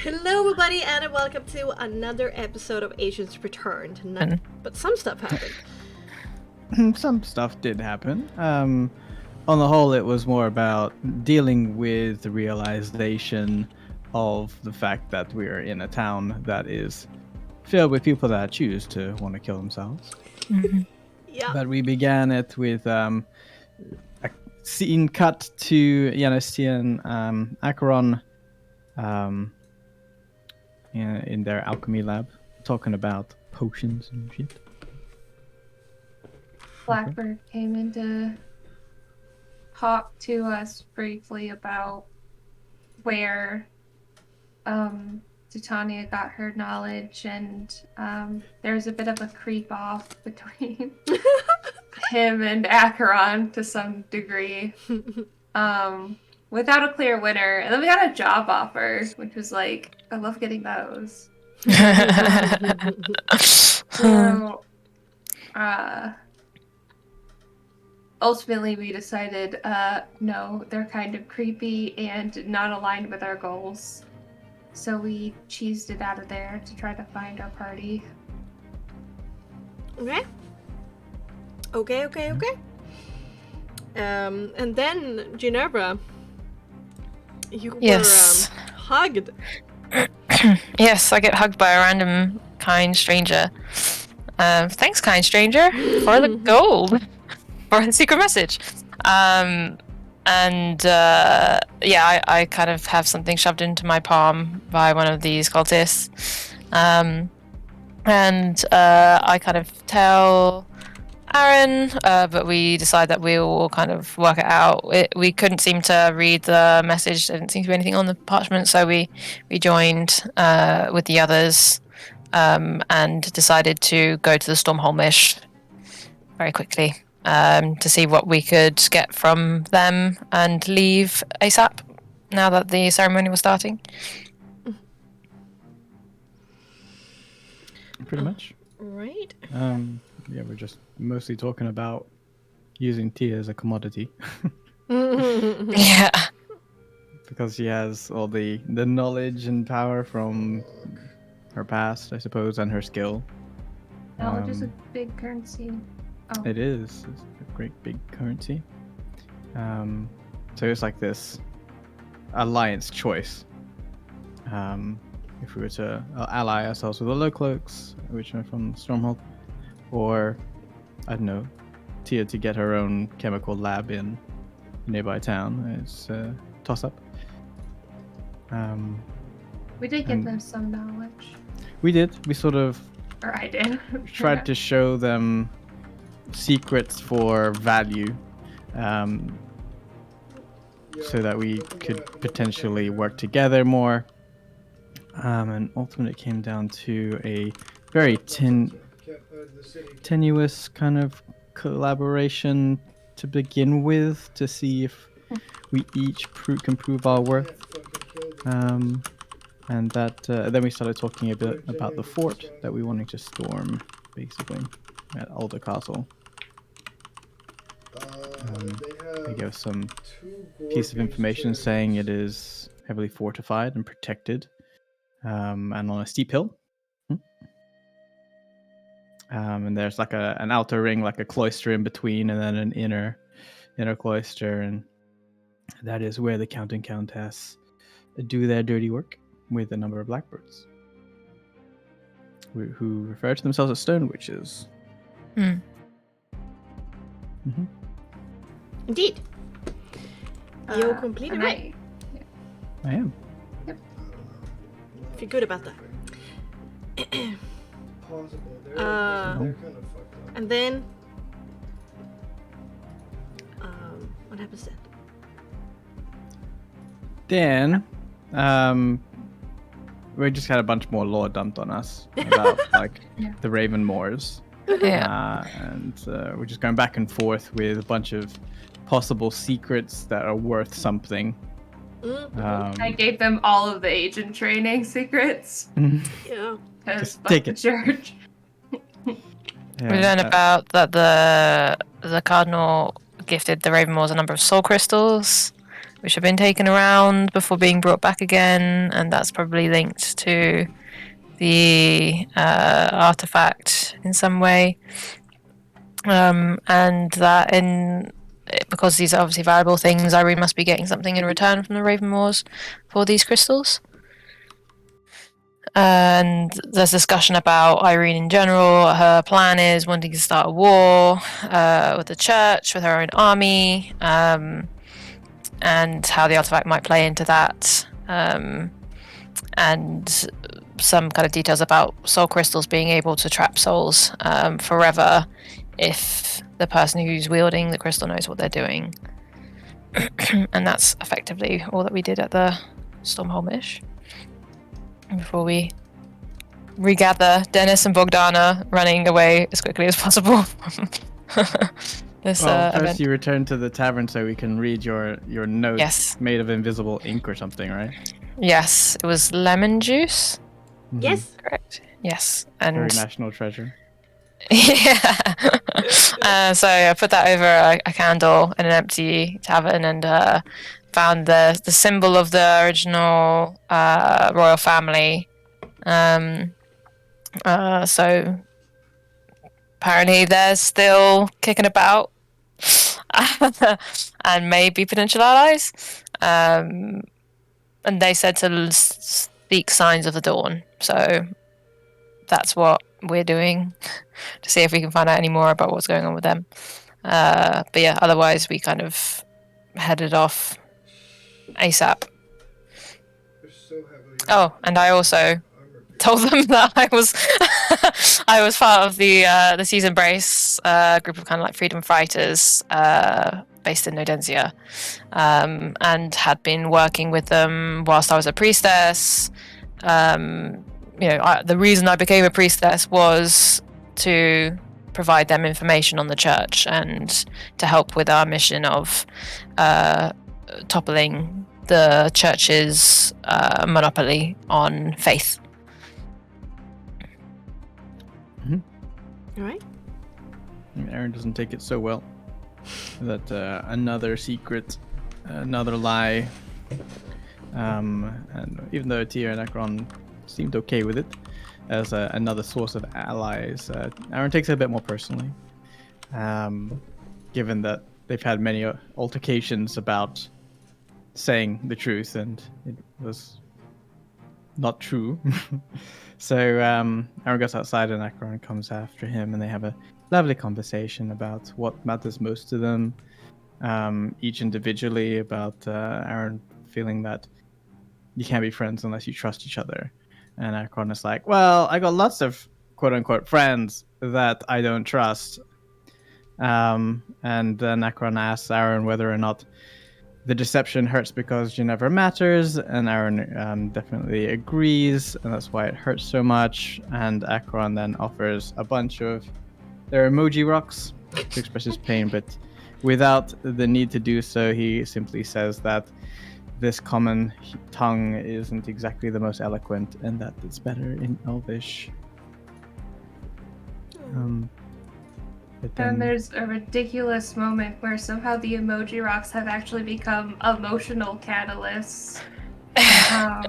Hello, everybody, and welcome to another episode of Agents Returned. But some stuff happened. Some stuff did happen. On the whole, it was more about dealing with the realization of the fact that we're in a town that is filled with people that choose to want to kill themselves. Mm-hmm. Yeah. But we began it with a scene cut to Yanistia and Acheron in their alchemy lab, talking about potions and shit. Blackbird came in to talk to us briefly about where Titania got her knowledge, and there's a bit of a creep off between him and Acheron to some degree, without a clear winner. And then we got a job offer, which was like, I love getting those. So, ultimately, we decided, no, they're kind of creepy and not aligned with our goals. So we cheesed it out of there to try to find our party. Okay. And then, Ginevra, you were hugged. Yes, I get hugged by a random kind stranger. Thanks, kind stranger, for the gold. For the secret message. I kind of have something shoved into my palm by one of these cultists. I kind of tell Aaron, but we decide that we will kind of work it out. We couldn't seem to read the message. There didn't seem to be anything on the parchment, so we joined with the others and decided to go to the Stormholmish very quickly. To see what we could get from them and leave ASAP now that the ceremony was starting. Pretty much. Right. We're just mostly talking about using Tia as a commodity. Yeah. Because she has all the knowledge and power from her past, I suppose, and her skill. Knowledge is a big currency. Oh. It is. It's a great big currency. So it's like this alliance choice. If we were to ally ourselves with the low cloaks, which are from Stormhold, or I don't know, Tia to get her own chemical lab in a nearby town. It's a toss up. We did give them some knowledge. We did. We sort of. Or I did. Tried to show them secrets for value, so that we could potentially work together more. And ultimately it came down to a very tenuous kind of collaboration to begin with, to see if we each can prove our worth. And that then we started talking a bit about the fort that we wanted to storm, basically, at Alder Castle. They gave us some piece of information saying it is heavily fortified and protected, and on a steep hill. And there's like an outer ring, like a cloister in between, and then an inner cloister, and that is where the Count and Countess do their dirty work with a number of blackbirds, who refer to themselves as stone witches. Mm-hmm. Indeed. You're completely right. I am. Yep. If you're good about that. And then what happens then? Then we just had a bunch more lore dumped on us about the Raven Moors. Yeah. And we're just going back and forth with a bunch of possible secrets that are worth something. I gave them all of the agent training secrets. Yeah. Just take it. Church. We learned about that the Cardinal gifted the Ravenmoors a number of soul crystals, which have been taken around before being brought back again, and that's probably linked to the artifact in some way. And that because these are obviously valuable things, Irene must be getting something in return from the Ravenmoors for these crystals. And there's discussion about Irene in general. Her plan is wanting to start a war with the church, with her own army, and how the artifact might play into that. And some kind of details about soul crystals being able to trap souls forever if the person who's wielding the crystal knows what they're doing. And that's effectively all that we did at the Stormholm-ish. Before we regather Dennis and Bogdana running away as quickly as possible from this First event. you return to the tavern so we can read your notes Yes. made of invisible ink or something, right? Yes, it was lemon juice. Yes. Correct. Yes, Very and national treasure. yeah. So I put that over a candle in an empty tavern and found the symbol of the original royal family. So apparently they're still kicking about and maybe potential allies. And they said to speak signs of the dawn. So that's what we're doing to see if we can find out any more about what's going on with them. But yeah, otherwise we kind of headed off ASAP. Oh, and I also told them that I was I was part of the Seas Embrace group of kind of like freedom fighters based in Nodensia, and had been working with them whilst I was a priestess. The reason I became a priestess was to provide them information on the church and to help with our mission of toppling the church's monopoly on faith. All right. Aaron doesn't take it so well. That another secret, another lie, and even though Tia and Akron seemed okay with it as another source of allies, Aaron takes it a bit more personally, given that they've had many altercations about saying the truth and it was not true. So Aaron goes outside and Akron comes after him and they have a lovely conversation about what matters most to them, each individually, about Aaron feeling that you can't be friends unless you trust each other. And Akron is like, well, I got lots of quote-unquote friends that I don't trust. And then Akron asks Aaron whether or not the deception hurts because Ginevra matters, and Aaron definitely agrees, and that's why it hurts so much. And Akron then offers a bunch of their emoji rocks to express his pain, but without the need to do so, he simply says that this common tongue isn't exactly the most eloquent, and that it's better in Elvish. But then And there's a ridiculous moment where somehow the emoji rocks have actually become emotional catalysts. I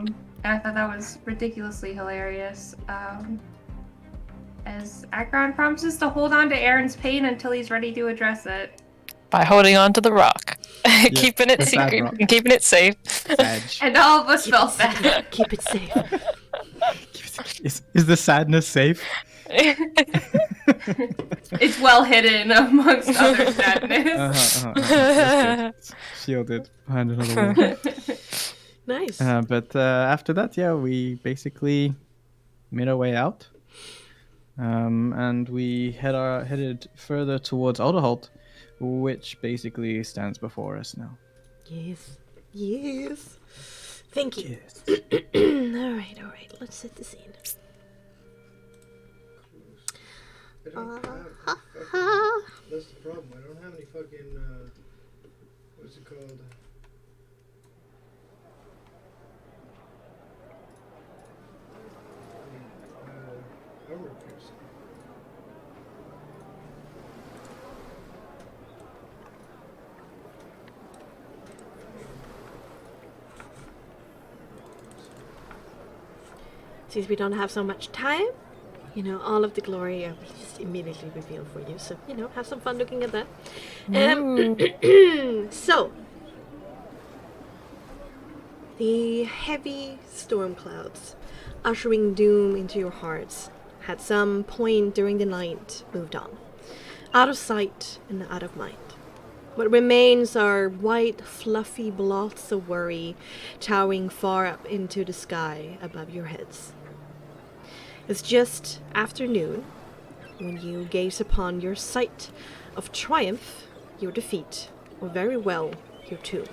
thought that was ridiculously hilarious. As Akron promises to hold on to Aaron's pain until he's ready to address it. By holding on to the rock. Keeping it the sad secret rock. and keeping it safe. Sadge. And all of us felt that. Keep it safe. Is the sadness safe? It's well hidden amongst other sadness. That's good. Shielded behind another wall. Nice. But after that, yeah, we basically made our way out, and we headed further towards Alderholt, which basically stands before us now. Yes. Yes. Thank you. Yes. All right. Let's set the scene. I don't have fucking, that's the problem. I don't have any fucking, what's it called? Armor piercing. since we don't have so much time, all of the glory will just immediately revealed for you. So, have some fun looking at that. So, the heavy storm clouds ushering doom into your hearts had some point during the night moved on, out of sight and out of mind. What remains are white, fluffy blots of worry towering far up into the sky above your heads. It's just afternoon when you gaze upon your sight of triumph, your defeat, or very well, your tomb.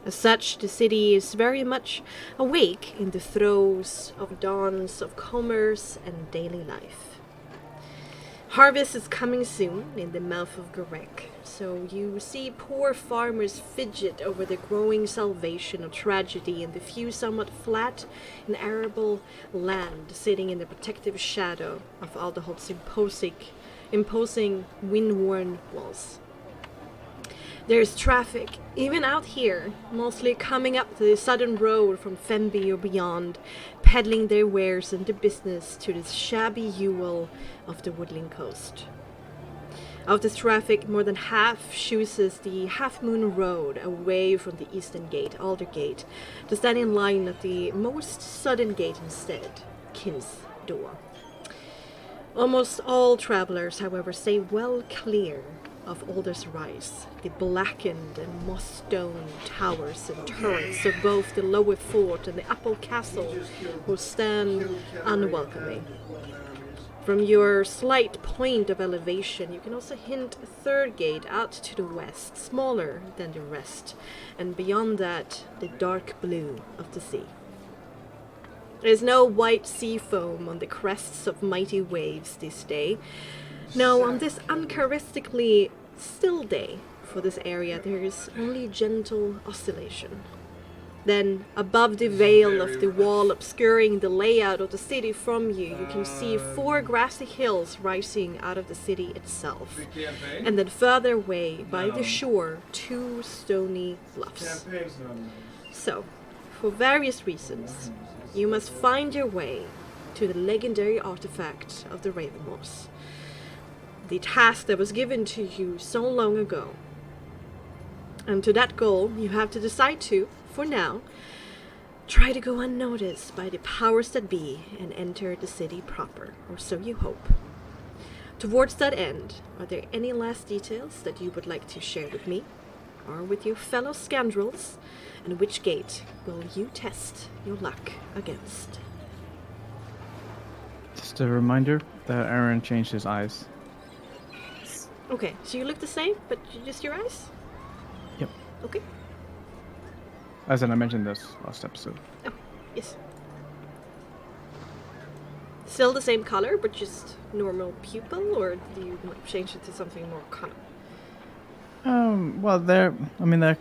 As such, the city is very much awake in the throes of dawns of commerce and daily life. Harvest is coming soon in the mouth of Garek, so you see poor farmers fidget over the growing salvation of tragedy in the few somewhat flat and arable land sitting in the protective shadow of Aldeholt's imposing wind-worn walls. There's traffic, even out here, mostly coming up the southern road from Femby or beyond, peddling their wares and their business to the shabby Ewell of the woodland coast. Of this traffic, more than half chooses the half-moon road away from the eastern gate, Aldergate, to stand in line at the most southern gate instead, Kin's Door. Almost all travelers, however, stay well clear of Alder's Rise, the blackened and moss-stone towers and turrets of both the lower fort and the upper castle will stand unwelcoming. From your slight point of elevation, you can also hint a third gate out to the west, smaller than the rest, and beyond that, the dark blue of the sea. There is no white sea foam on the crests of mighty waves this day. No, on this uncharacteristically still day for this area, there is only gentle oscillation. Then, above the veil of the wall obscuring the layout of the city from you, you can see 4 grassy hills rising out of the city itself. And then further away, by the shore, 2 stony bluffs. So, for various reasons, you must find your way to the legendary artifact of the Ravenmoors. The task that was given to you so long ago. And to that goal, you have to decide to, for now, try to go unnoticed by the powers that be and enter the city proper, or so you hope. Towards that end, are there any last details that you would like to share with me, or with your fellow scoundrels, and which gate will you test your luck against? Just a reminder that Aaron changed his eyes. Okay, so you look the same, but just your eyes? Yep. Okay. As in, I mentioned this last episode. Oh, yes. Still the same color, but just normal pupil, or do you change it to something more color? Well, they're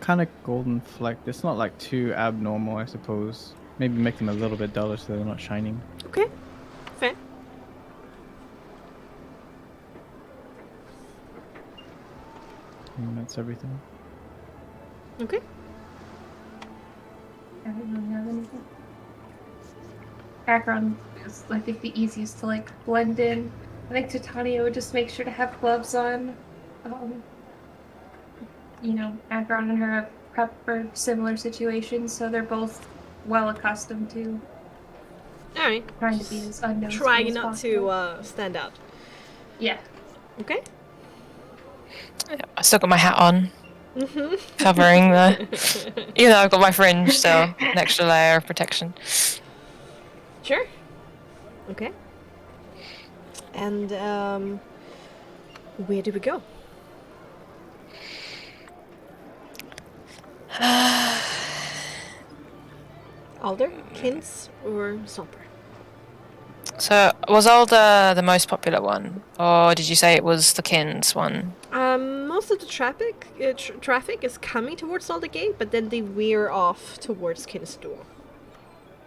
kind of golden flecked. It's not like too abnormal, I suppose. Maybe make them a little bit duller so they're not shining. Okay, fair. And that's everything. Okay. I don't really have anything. Patron is, I think, the easiest to blend in. I think Titania would just make sure to have gloves on. Patron and her have prepped for similar situations, so they're both well accustomed to Alright. trying to be as unknown. Trying as not possible. to stand out. Yeah. Okay. I still got my hat on, Mm-hmm. covering the. I've got my fringe, so an extra layer of protection. Sure. Okay. And where do we go? Alder, Kins, or Somper? So, was Alder the most popular one, or did you say it was the Kins one? Most of the traffic is coming towards Aldergate, but then they veer off towards Kins Door.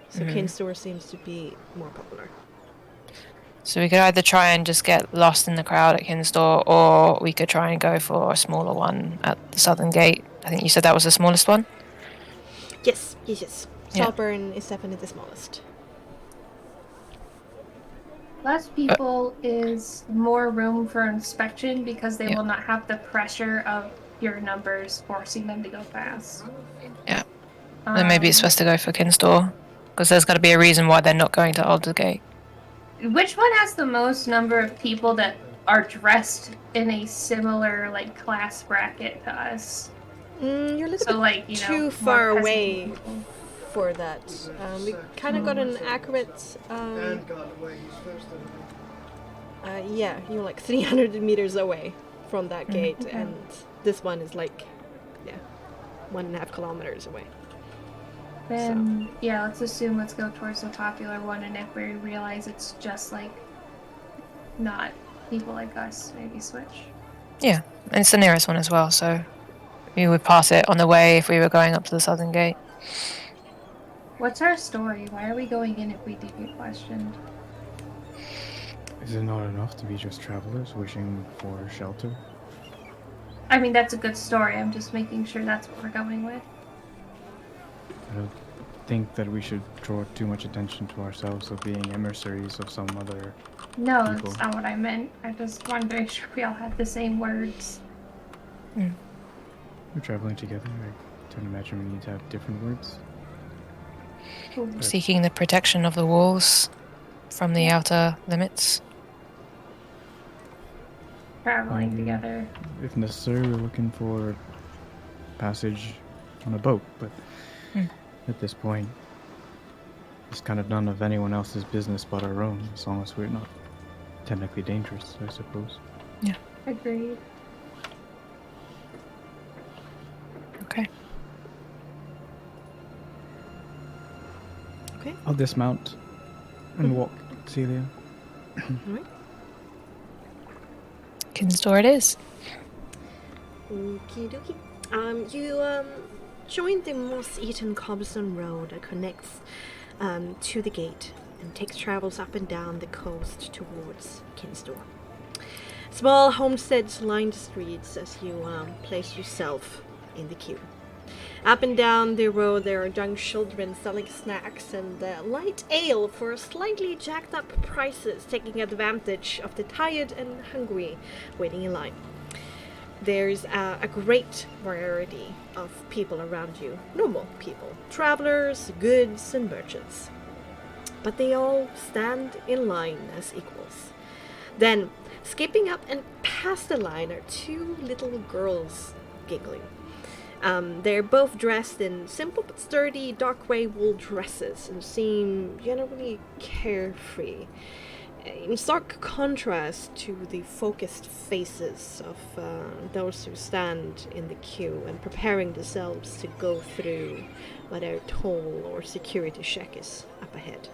So Kins Door seems to be more popular. So we could either try and just get lost in the crowd at Kins Door, or we could try and go for a smaller one at the Southern Gate. I think you said that was the smallest one? Yes. Yeah. Saltburn is definitely the smallest. Less people is more room for inspection because they Yeah. will not have the pressure of your numbers forcing them to go fast. Yeah. Then maybe it's best to go for Kinstore, because there's got to be a reason why they're not going to Aldergate. Which one has the most number of people that are dressed in a similar like class bracket to us? You're a little So bit like, you know, too more far peasant away people. for that. We kind of got an accurate. And got away. He's first in line. Yeah, you're like 300 meters away from that gate, and this one is like, 1.5 kilometers away. Then yeah, let's go towards the popular one, and if we realize it's just like not people like us, maybe switch. Yeah, and it's the nearest one as well, so we would pass it on the way if we were going up to the southern gate. What's our story? Why are we going in if we do get questioned? Is it not enough to be just travelers wishing for shelter? I mean, that's a good story. I'm just making sure that's what we're going with. I don't think that we should draw too much attention to ourselves of being emissaries of some other No, people. that's not what I meant. I just wanted to make sure we all had the same words. We're traveling together. I don't imagine we need to have different words. Seeking the protection of the walls from the outer limits. Traveling together. If necessary, we're looking for passage on a boat, but at this point, it's kind of none of anyone else's business but our own, as long as we're not technically dangerous, I suppose. Yeah. Agreed. Okay. Okay. I'll dismount and walk, Celia. Alright. Kinstore it is. Okie dokie. You join the moss-eaten cobblestone road that connects to the gate and travels up and down the coast towards Kinstore. Small homesteads line the streets as you place yourself in the queue. Up and down the road there are young children selling snacks and light ale for slightly jacked up prices, taking advantage of the tired and hungry waiting in line. There's a great variety of people around you. Normal people, travelers, goods, and merchants. But they all stand in line as equals. Then, skipping up and past the line are two little girls giggling. They're both dressed in simple but sturdy dark gray wool dresses and seem generally carefree, in stark contrast to the focused faces of those who stand in the queue and preparing themselves to go through whatever toll or security check is up ahead.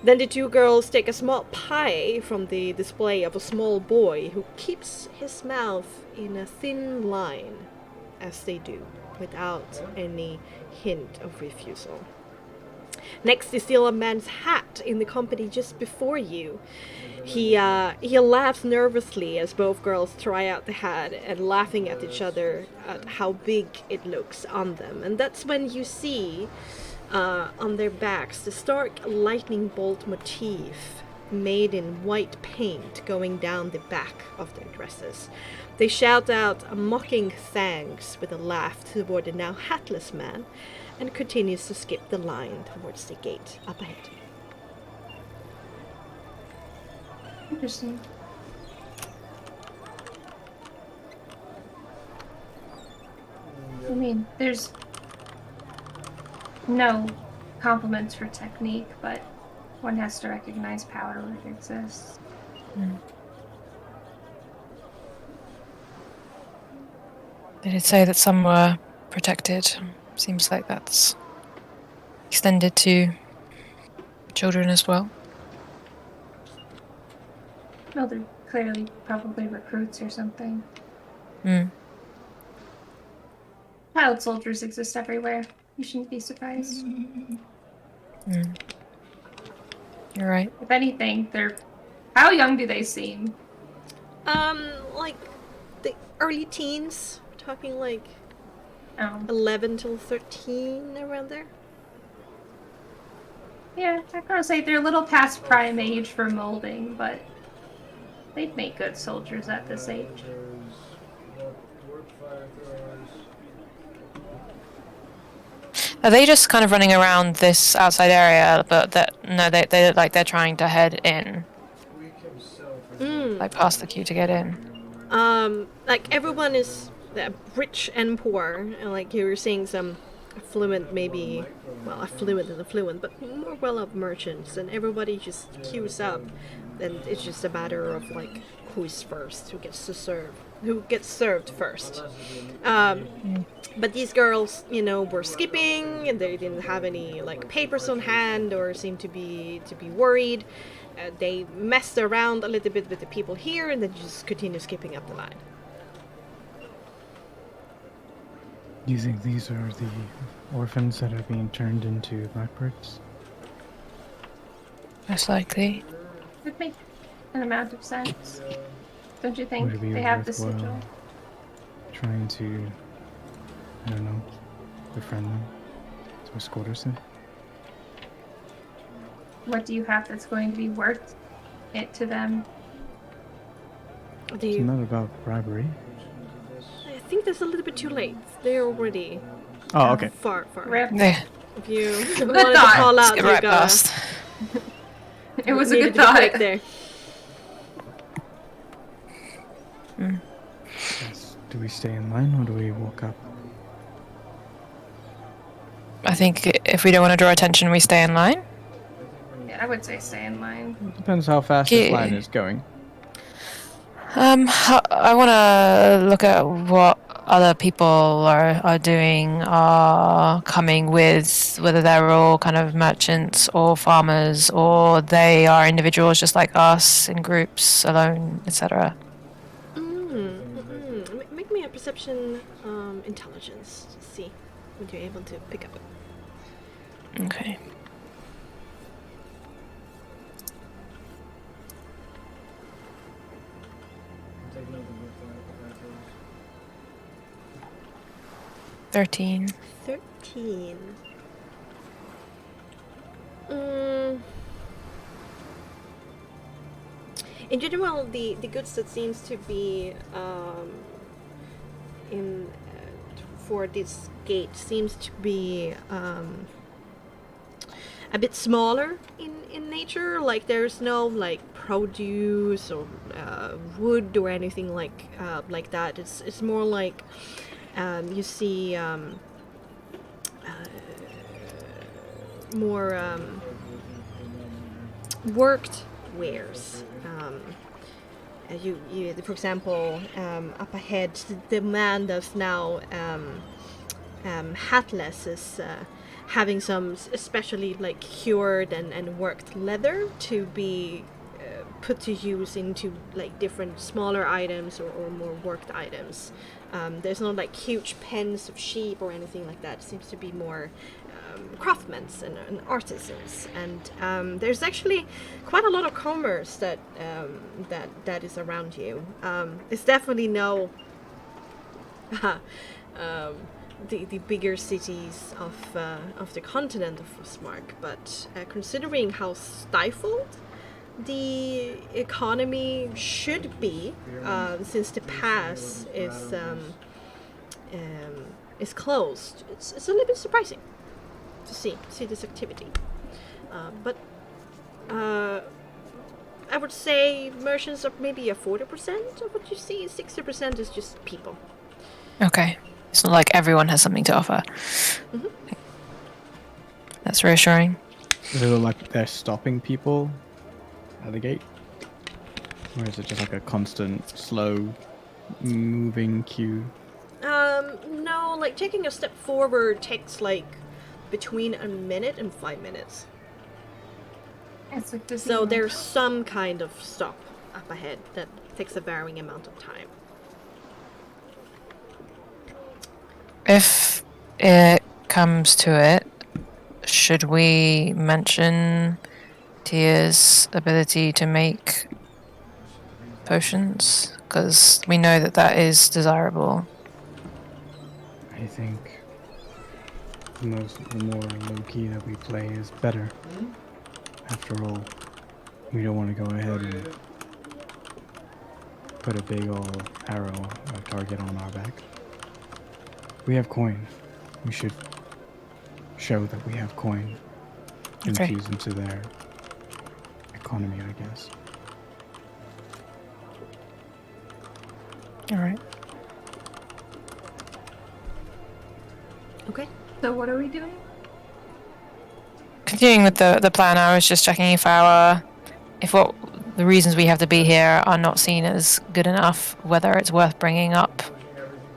Then the two girls take a small pie from the display of a small boy who keeps his mouth in a thin line as they do, without any hint of refusal. Next, they steal a man's hat in the company just before you. He laughs nervously as both girls try out the hat and laughing at each other at how big it looks on them. And that's when you see on their backs the stark lightning bolt motif made in white paint going down the back of their dresses. They shout out a mocking thanks with a laugh toward the now hatless man and continues to skip the line towards the gate up ahead. Interesting. I mean, there's no compliments for technique, but one has to recognize power when it exists. They did say that some were protected. Seems like that's extended to children as well. Well, they're clearly probably recruits or something. Child soldiers exist everywhere. You shouldn't be surprised. You're right. If anything, they're... How young do they seem? Like the early teens. We're talking like Oh. 11 till 13, around there. Yeah, I gotta say they're a little past prime age for molding, but they'd make good soldiers at this age. There's warp fire throwers. Are they just kind of running around this outside area? But they look like they're trying to head in, We can sell for like past the queue to get in. Like everyone is rich and poor, and like you were seeing some affluent, maybe, well, affluent and affluent, but more well-off merchants, and everybody just queues up, and it's just a matter of like who's first, who gets served first. But these girls, you know, were skipping, and they didn't have any like papers on hand, or seemed to be worried. They messed around a little bit with the people here, and then just continue skipping up the line. Do you think these are the orphans that are being turned into blackbirds? Most likely. Would make an amount of sense. Don't you Would think it be they have the worthwhile sigil? trying to, I don't know, befriend them, to escort us in? What do you have that's going to be worth it to them? It's not about bribery. I think that's a little bit too late. They're already Oh, okay. far. Rip. Yeah, If you Good wanted to thought. call out, skip you right gotta- past. It was a needed good to be quick thought. there. Yes. Do we stay in line or do we walk up? I think if we don't want to draw attention, we stay in line. Yeah, I would say stay in line. Depends how fast this Yeah. line is going. I want to look at what other people are doing, are coming with, whether they're all kind of merchants or farmers, or they are individuals just like us in groups, alone, etc. Make me a perception intelligence to see what you're able to pick up. Okay. Take another warp fire 13. 13. In general, the goods that seems to be in for this gate seems to be a bit smaller in nature. Like there's no like produce or wood or anything like that. It's more like you see more worked wares. For example, up ahead, the man that's now hatless is having some especially like cured and worked leather to be put to use into like different smaller items or more worked items. There's not like huge pens of sheep or anything like that. It seems to be more craftsmen and artisans, and there's actually quite a lot of commerce that is around you. It's definitely no the bigger cities of the continent of Frostmark, but considering how stifled the economy should be, since the pass is closed, it's a little bit surprising to see this activity. But I would say merchants are maybe a 40% of what you see. 60% is just people. Okay. It's not like everyone has something to offer. Mhm. That's reassuring. Does it look like they're stopping people at the gate? Or is it just like a constant, slow moving queue? No, like taking a step forward takes like between a minute and 5 minutes. It's like this. So there's some kind of stop up ahead that takes a varying amount of time. If it comes to it, should we mention Tia's ability to make potions? Because we know that is desirable. I think the more low key that we play is better. After all, we don't want to go ahead and put a big old arrow or target on our back. We have coin. We should show that we have coin. Okay. Infuse into their economy, I guess. All right. Okay. So what are we doing? Continuing with the plan, I was just checking if what the reasons we have to be here are not seen as good enough, whether it's worth bringing up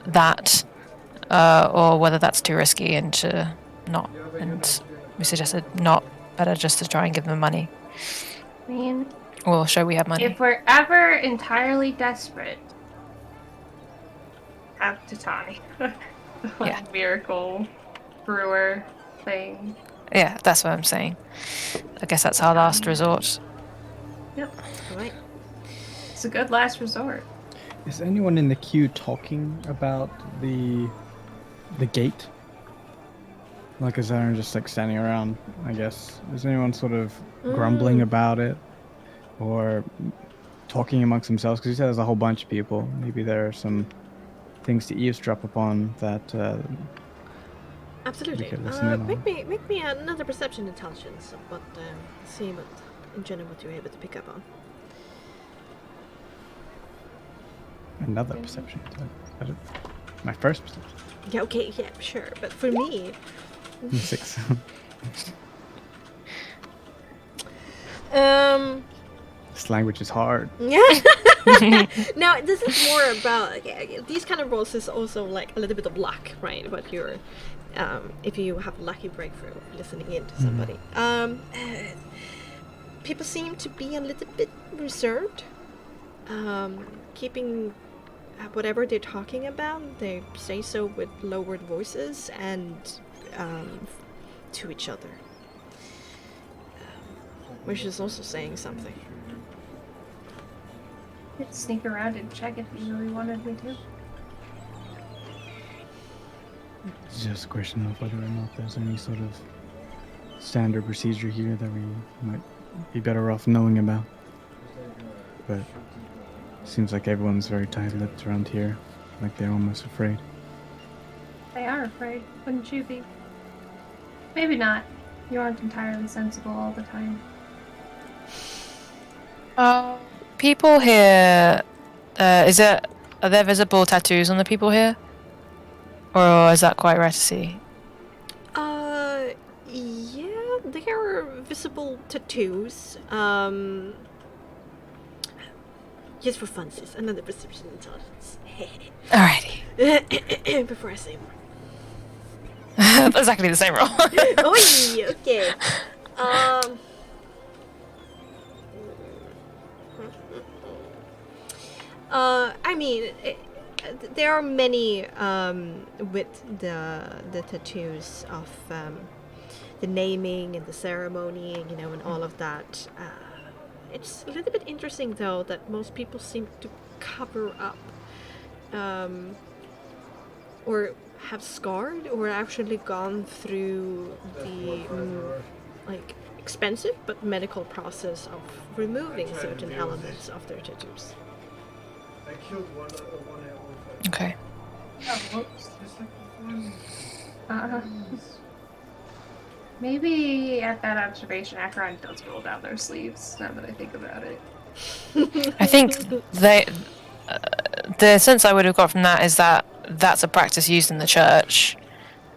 that, or whether that's too risky and to not. And we suggested not, better just to try and give them money. I mean, Or show we have money. if we're ever entirely desperate, have Tatani. Yeah. Miracle brewer thing. Yeah, that's what I'm saying. I guess that's our last resort. Yep. All right. It's a good last resort. Is anyone in the queue talking about the gate? Like, is everyone just like standing around? I guess. Is anyone sort of grumbling about it, or talking amongst themselves? Because you said there's a whole bunch of people. Maybe there are some things to eavesdrop upon that. Absolutely. We could listen in on. Make me another perception intelligence, but see what in general what you're able to pick up on. Another perception. My first perception. Yeah. Okay. Yeah. Sure. But for me, 6. This language is hard. Yeah. No, this is more about these kind of roles is also like a little bit of luck, right? But you're, if you have a lucky breakthrough, listening in to somebody. People seem to be a little bit reserved, keeping whatever they're talking about. They say so with lowered voices and to each other, which is also saying something. I'd sneak around and check if you really wanted me to. It's just a question of whether or not there's any sort of standard procedure here that we might be better off knowing about. But it seems like everyone's very tight-lipped around here, like they're almost afraid. They are afraid, wouldn't you be? Maybe not. You aren't entirely sensible all the time. People here, are there visible tattoos on the people here? Or is that quite rare to see? Yeah, there are visible tattoos. Just for funsies, another perception intelligence. Alrighty. Before I say more. Exactly the same roll. Oi, okay. I mean, there are many with the tattoos of the naming and the ceremony, you know, and all of that. It's a little bit interesting, though, that most people seem to cover up, or have scarred, or actually gone through the like expensive but medical process of removing certain elements of their tattoos. I killed one elf. Okay. Oh, whoops. Just like one. Maybe at that observation, Akron does roll down their sleeves, now that I think about it. I think the sense I would have got from that is that that's a practice used in the church,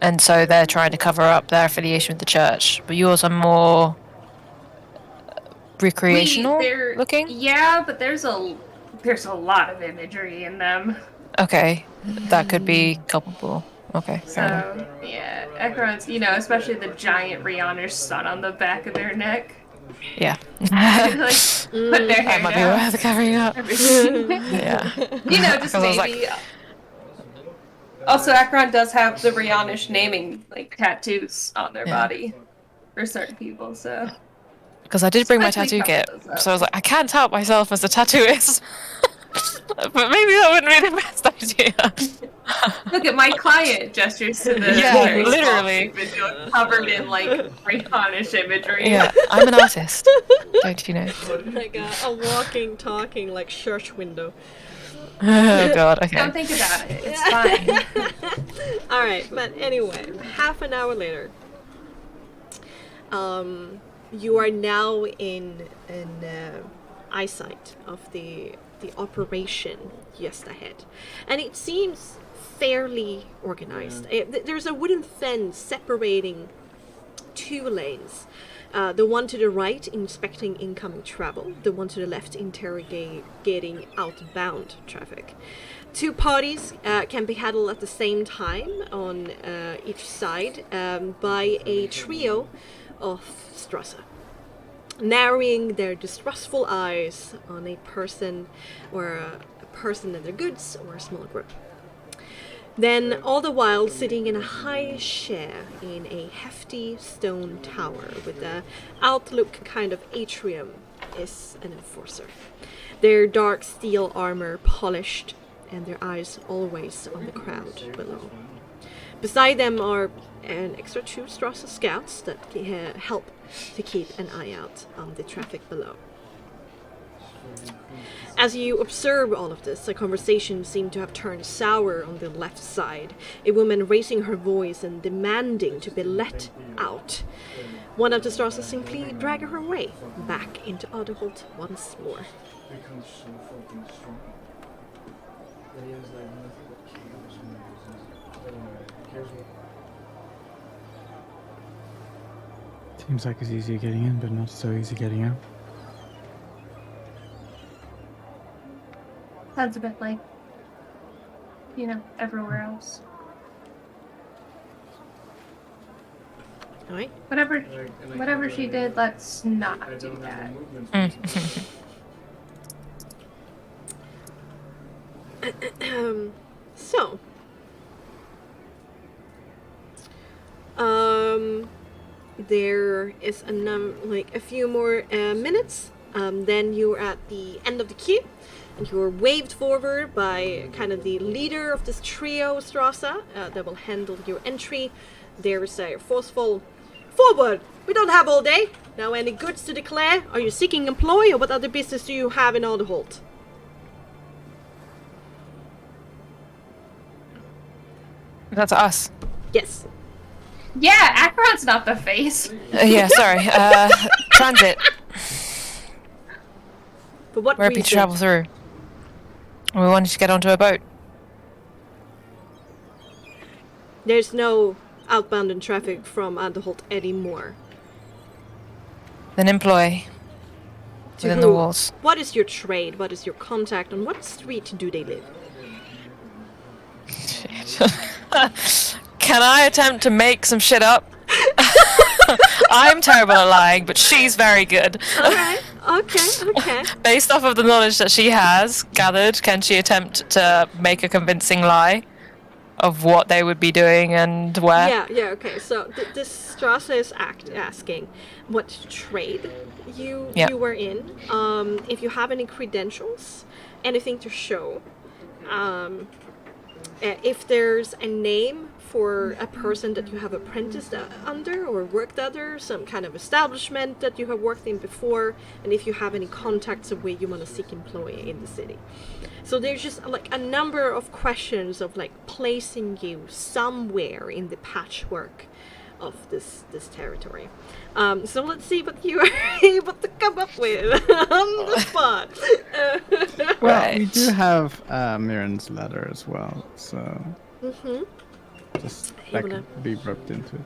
and so they're trying to cover up their affiliation with the church. But yours are more recreational looking? Yeah, but there's a lot of imagery in them. Okay, that could be culpable. Okay. So, yeah, Ekron's, you know, especially the giant Rihanna's sun on the back of their neck. Yeah. Like, put their hair That might be down. worth covering up. Yeah. You know, just I was maybe. like- Also, Akron does have the Rihannish naming, like, tattoos on their Yeah. body for certain people, so. Because I did bring my Especially tattoo kit, cover those up. so I was like, I can't help myself as a tattooist. But maybe that wouldn't be the best idea. Look at my client gestures to the Yeah, very small literally. Cupid covered in like Freehonish imagery. Yeah, I'm an artist. Don't you know? Like a walking, talking, like church window. Oh god, Don't okay. think about it. It's fine. Alright, but anyway, half an hour later, you are now in eyesight of the operation just ahead. And it seems fairly organized. There's a wooden fence separating two lanes. The one to the right inspecting incoming travel, the one to the left interrogating outbound traffic. Two parties can be handled at the same time on each side by a trio of Strasser, narrowing their distrustful eyes on a person or a person and their goods or a small group. Then, all the while, sitting in a high chair in a hefty stone tower with a outlook kind of atrium is an enforcer. Their dark steel armor polished and their eyes always on the crowd below. Beside them are an extra two Strasser scouts that help to keep an eye out on the traffic below. As you observe all of this, a conversation seemed to have turned sour on the left side, a woman raising her voice and demanding to be let out. One of the Strasser simply drag her away, back into Otterholt once more. Becomes so fucking strong. That he has like nothing but chaos when he uses cares what. Seems like it's easy getting in, but not so easy getting out. Sounds a bit like, everywhere else. Alright? Whatever she did, let's not do that. So, there is a few more minutes. Then you're at the end of the queue, and you're waved forward by kind of the leader of this trio, Strasser, that will handle your entry. There's a forceful forward. We don't have all day. Now, any goods to declare? Are you seeking employ, or what other business do you have in Alderholt? That's us. Yes. Yeah, Acheron's not the face. Yeah, sorry. Transit. For what We're happy to reason? travel through. We wanted to get onto a boat. There's no outbound in traffic from Alderholt anymore. Then employ. To Within the who? walls. What is your trade? What is your contact? On what street do they live? Can I attempt to make some shit up? I'm terrible at lying, but she's very good. Alright, okay. Based off of the knowledge that she has gathered, can she attempt to make a convincing lie of what they would be doing and where? Yeah, okay. So this Strasser is asking what trade you were in, if you have any credentials, anything to show, if there's a name for a person that you have apprenticed under or worked under, some kind of establishment that you have worked in before, and if you have any contacts of where you want to seek employee in the city. So there's just like a number of questions of like placing you somewhere in the patchwork of this territory. So let's see what you are able to come up with on the spot. Right. We do have Mirren's letter as well, so just that wanna- could be roped into it.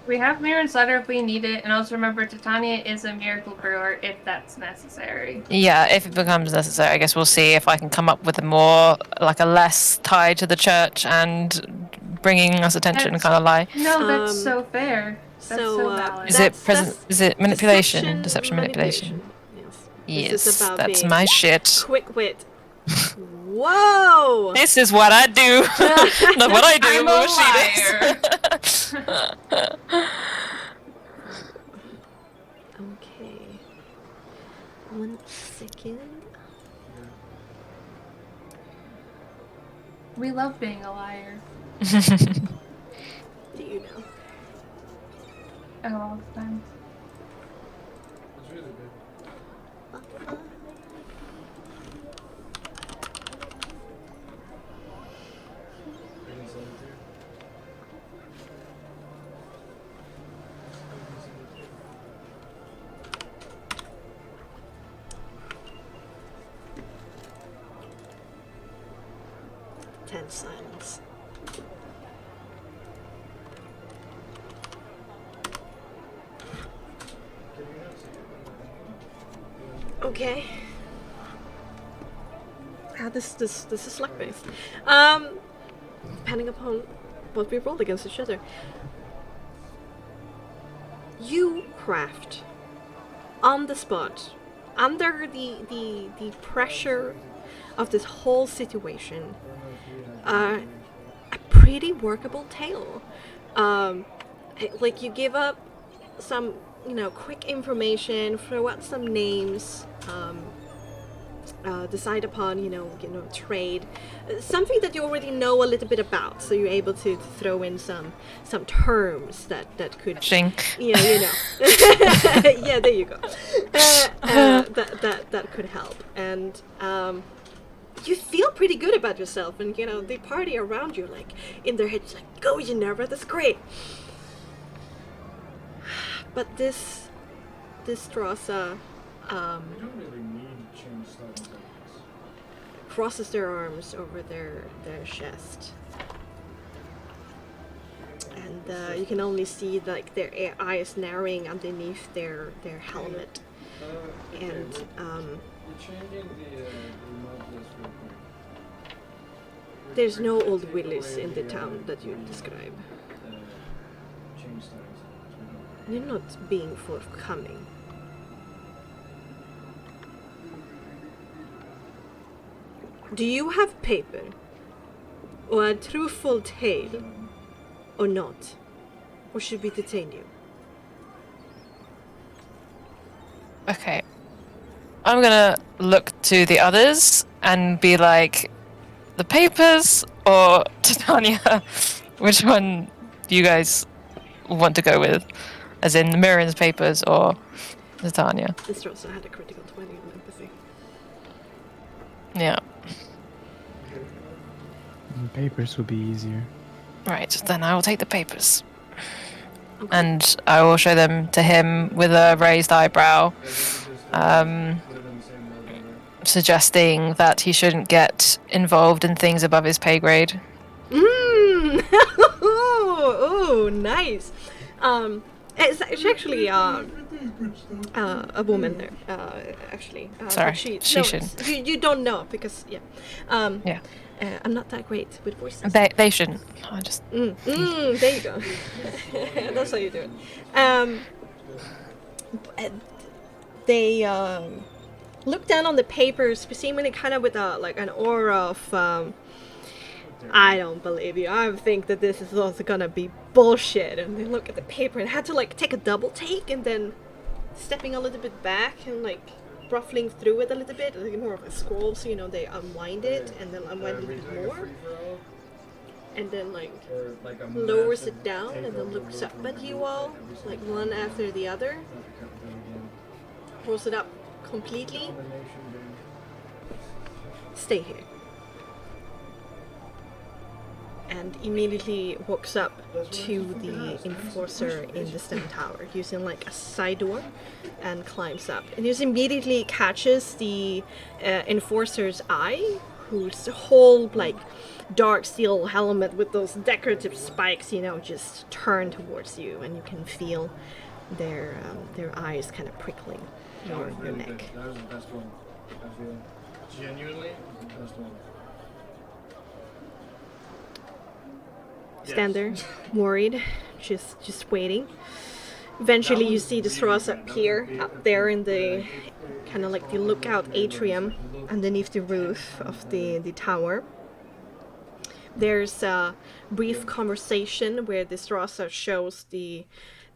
We have Mirren's letter if we need it, and also remember Titania is a miracle brewer if that's necessary. Yeah, if it becomes necessary, I guess we'll see if I can come up with a more, like a less tied to the church and bringing us attention That's- kind of lie. No, that's so fair. That's so valid. Is it manipulation? Deception, manipulation. Yes. This is Yes, about that's being my shit. quick wit. Whoa! This is what I do. Not what I do, I'm but a what she does. Okay. 1 second. We love being a liar. Do you know? Oh, all the time. It's really good. I can send it to you. I can send it to you. Tense silence. Can you not see it? Okay. This is luck based. Depending upon what we rolled against each other. You craft on the spot, under the pressure of this whole situation, a pretty workable tale. Like you give up some, quick information, throw out some names, decide upon, trade, something that you already know a little bit about. So you're able to throw in some terms that could, Shing. yeah, yeah, there you go. That could help, and you feel pretty good about yourself, and the party around you, like in their heads, like, "Go, Ginevra, that's great." But this Drossa, We don't really need to change starting points. crosses their arms over their chest, and you can only see like their eyes narrowing underneath their helmet, and You're changing the map list real quick. there's no old Willis in the town that you describe. Change starting points. You're not being forthcoming. Do you have paper, or a truthful tale, or not? Or should we detain you? Okay. I'm gonna look to the others and be like, the papers or Titania? Which one do you guys want to go with? As in the Mirren's papers or Titania? This also had a critical 20 on empathy. Yeah. Papers would be easier. Right, then I will take the papers. And I will show them to him with a raised eyebrow, suggesting that he shouldn't get involved in things above his pay grade. Oh, nice. It's actually a woman there. Actually, Sorry, but she no, shouldn't. You don't know because Yeah. I'm not that great with voices. They shouldn't. I just there you go. That's how you do it. They look down on the papers, seemingly kind of with an aura of I don't believe you. I think that this is also gonna be bullshit. And they look at the paper and had to take a double take, and then stepping a little bit back and ruffling through it a little bit, more of a scroll, so they unwind it and then unwind it a little bit more, and then lowers it down and then looks up at you all, one after the other, pulls it up completely. Stay here. And immediately walks up to the enforcer in the stone tower, using a side door, and climbs up. And just immediately catches the enforcer's eye, whose whole dark steel helmet with those decorative spikes, just turn towards you, and you can feel their eyes kind of prickling your neck. That was the best one. I feel genuinely the best one. Stand there, worried, just waiting. Eventually you see the straws appear up there in the kind of the lookout atrium underneath the roof of the tower. There's a brief conversation where the Strasser shows the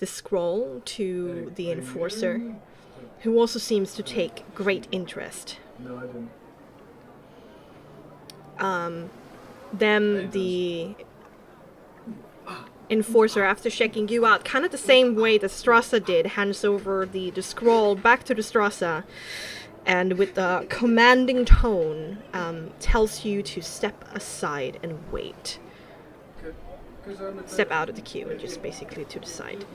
scroll to the enforcer, who also seems to take great interest. No, I didn't. Then the enforcer, after checking you out, kind of the same way that Strasza did, hands over the scroll back to the Strasza, and with a commanding tone, tells you to step aside and wait. Step out of the queue and just basically to the side.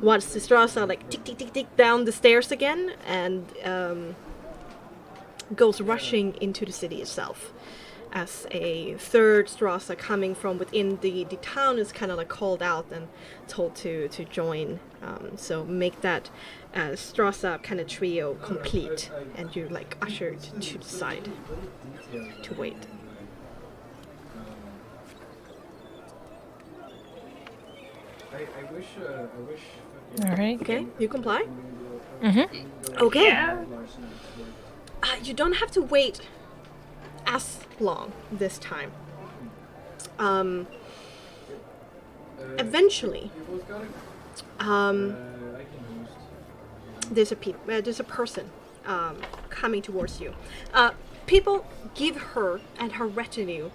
Once the Strasza like tick tick tick tick down the stairs again and goes rushing into the city itself. As a third Strasza coming from within the town is kind of like called out and told to join. So make that Strasza kind of trio complete, and you're like ushered to the side to wait. I wish. All right. Okay, you comply? Mm-hmm. Okay. Yeah. You don't have to wait as long this time. Eventually, there's a person coming towards you. People give her and her retinue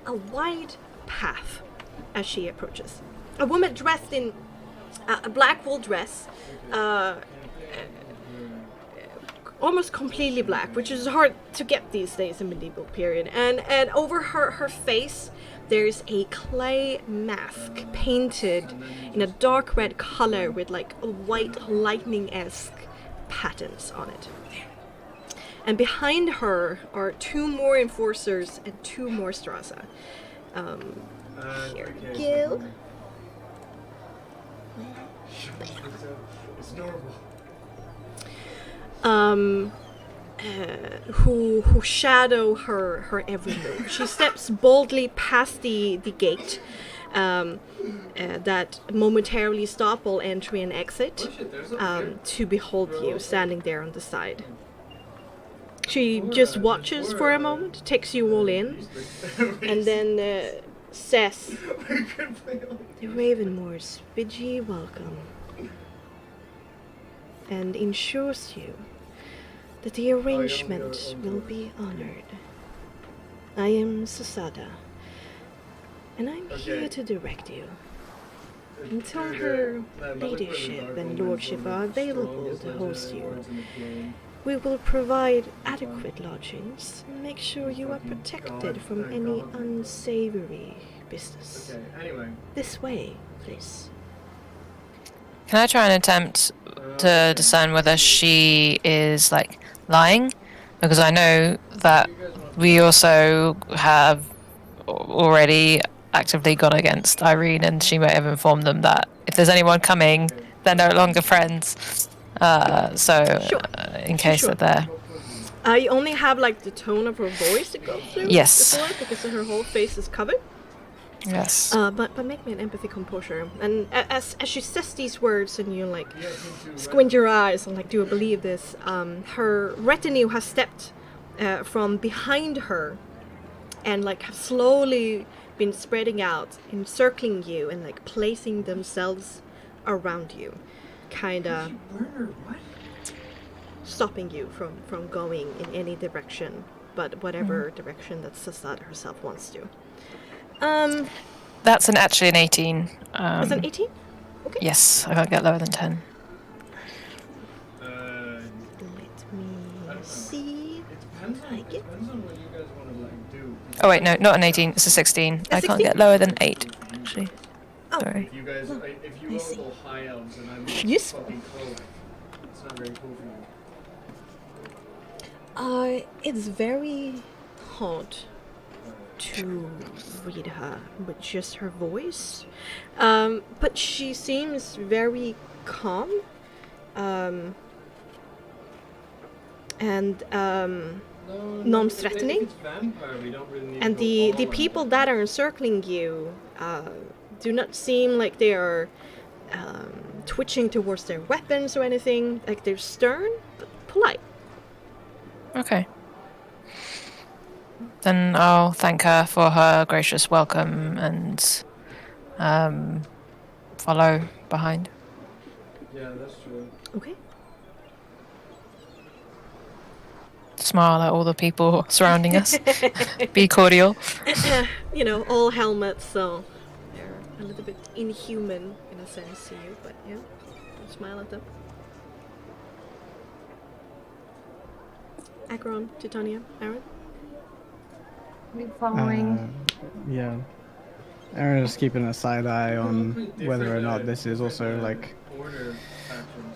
a wide path as she approaches. A woman dressed in a black wool dress, almost completely black, which is hard to get these days in medieval period. And over her face, there's a clay mask painted in a dark red color with like white lightning-esque patterns on it. And behind her are two more enforcers and two more Strasza. Here we go. It's normal. Who shadow her every move. She steps boldly past the gate that momentarily stop all entry and exit to behold you standing there on the side. She just watches for a moment, takes you all in, and then says, "The Ravenmoors bid ye welcome, and ensures you that the arrangement will be honored. I am Susada, and I'm here to direct you. Until her ladyship and lordship are available to host you, we will provide adequate lodgings and make sure you are protected from any unsavory business. This way, please." Can I try and attempt to discern whether she is like lying? Because I know that we also have already actively gone against Irene, and she may have informed them that if there's anyone coming, they're no longer friends. In case Sure. that they're... You only have like the tone of her voice to go through. Yes. Before, because her whole face is covered. Yes. But make me an empathy composure. And as she says these words, and you like squint your eyes and like, do I believe this? Her retinue has stepped from behind her, and like have slowly been spreading out, encircling you, and like placing themselves around you, kinda stopping you from going in any direction, but whatever direction that Sassad herself wants to. That's actually an 18. Was it 18? Okay. Yes, I can't get lower than 10. Let me see. Like it. Oh wait, no, not an 18. It's a 16. I can't 16? get lower than 8. Actually, Oh. sorry. You guys, if you I all see. go high elves and I'm Yes. fucking cold, it's not very cool for you. It's very hard to read her with just her voice. But she seems very calm. And non-threatening. And the people that are encircling you do not seem like they are twitching towards their weapons or anything. Like they're stern but polite. Okay. Then I'll thank her for her gracious welcome and follow behind. Yeah, that's true. Okay. Smile at all the people surrounding us. Be cordial. you know, all helmets, so they're a little bit inhuman in a sense to you, but yeah, don't smile at them. Acheron, Titania, Aaron? We following. Yeah. Aaron is keeping a side eye on whether or not this is also like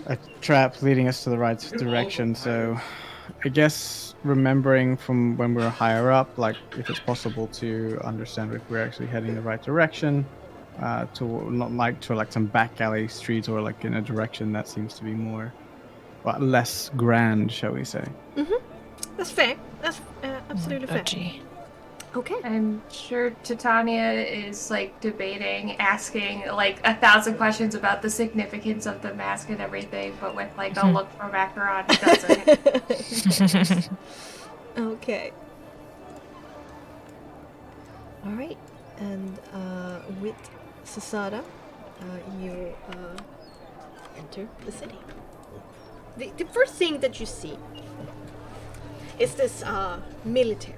a trap leading us to the right direction. So I guess remembering from when we were higher up, like if it's possible to understand if we're actually heading the right direction, to not like to like some back alley street or like in a direction that seems to be more, well, less grand, shall we say? That's fair. That's absolutely fair. Dodgy. Okay. I'm sure Titania is like debating, asking like 1,000 questions about the significance of the mask and everything, but with like a look from Acheron who doesn't. Okay. All right, and with Sasada, you enter the city. The first thing that you see is this military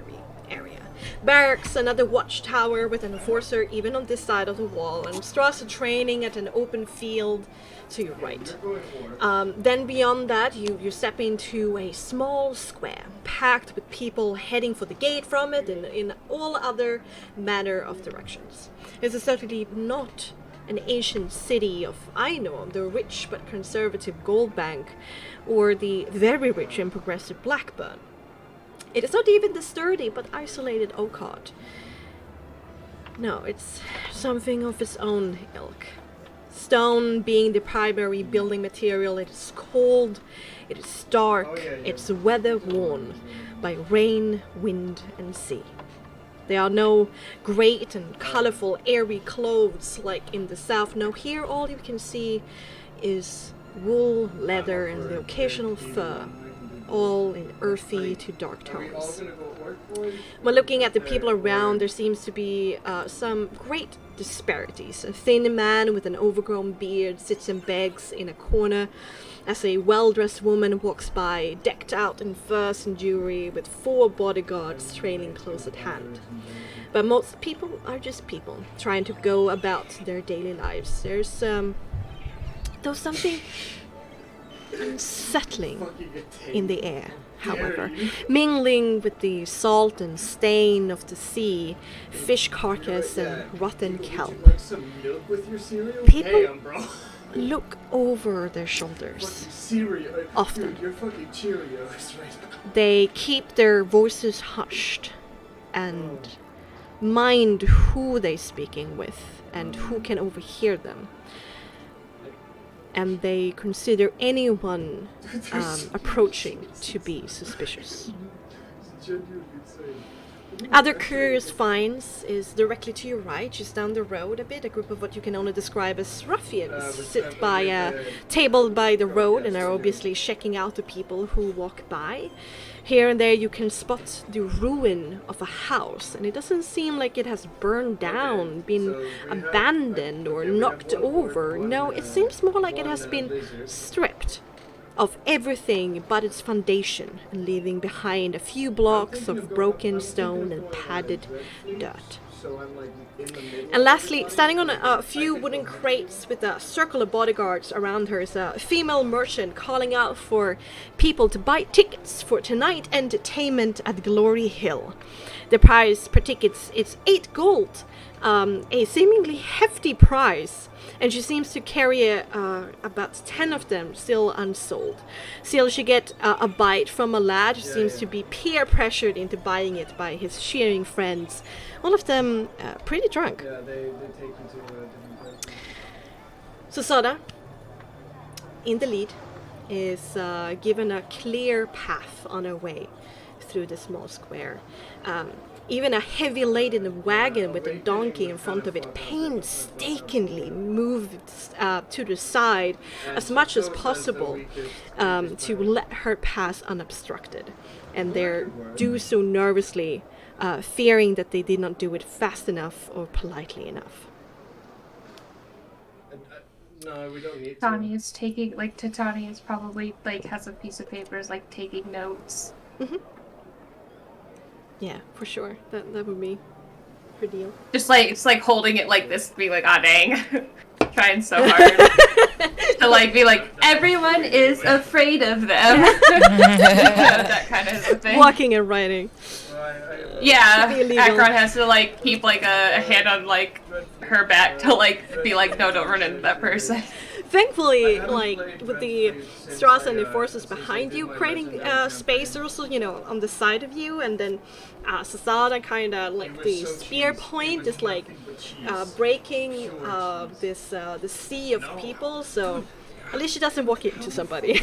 area. Barracks, another watchtower with an enforcer even on this side of the wall, and Strasse training at an open field to your right. Then beyond that, you step into a small square, packed with people heading for the gate from it and in all other manner of directions. This is certainly not an ancient city of, I know, the rich but conservative Gold Bank, or the very rich and progressive Blackburn. It is not even the sturdy but isolated Oakheart. No, it's something of its own ilk. Stone being the primary building material, it is cold, it is dark, it's weather-worn by rain, wind, and sea. There are no great and colorful, airy clothes like in the south. No, here all you can see is wool, leather, and the occasional fur, all in earthy to dark tones. When looking at the people around, there seems to be some great disparities. A thin man with an overgrown beard sits and begs in a corner as a well-dressed woman walks by, decked out in furs and jewelry, with 4 bodyguards trailing close at hand. But most people are just people, trying to go about their daily lives. There's something unsettling in the air, however, mingling with the salt and stain of the sea, fish carcass and rotten kelp. People look over their shoulders often. They keep their voices hushed and mind who they're speaking with and who can overhear them. And they consider anyone approaching to be suspicious. Other curious finds is directly to your right, just down the road a bit. A group of what you can only describe as ruffians sit by a table by the road and are obviously checking out the people who walk by. Here and there you can spot the ruin of a house, and it doesn't seem like it has burned down, been abandoned or knocked over. No, it seems more like it has been stripped of everything but its foundation, and leaving behind a few blocks of broken stone and padded dirt. And lastly, standing on a few wooden crates with a circle of bodyguards around her is a female merchant calling out for people to buy tickets for tonight entertainment at Glory Hill. The price per ticket is 8 gold, a seemingly hefty price, and she seems to carry about 10 of them still unsold. Still, she gets a bite from a lad who seems to be peer pressured into buying it by his cheering friends, all of them pretty drunk. Yeah, they take you to a different place. Susada, in the lead, is given a clear path on her way through the small square. Even a heavy-laden wagon with a donkey in front of it painstakingly moves to the side as much as possible to let her pass unobstructed. And they do so nervously, fearing that they did not do it fast enough or politely enough. No, we don't need to. Tania's taking, like, Titania's probably, like, has a piece of paper, is, like, taking notes. Mm-hmm. Yeah, for sure. That would be her deal. Just like holding it like this, being like, ah, dang, trying so hard to like be like, everyone is afraid of them. That kind of thing. Walking and writing. Yeah, Should be illegal. Akron has to like keep like a hand on like her back to like be like, no, don't run into that person. Thankfully, like with the straws and the forces behind you, creating space also, on the side of you, and then Sasada kind of like the spear point, just like breaking this sea of people. So at least she doesn't walk into somebody.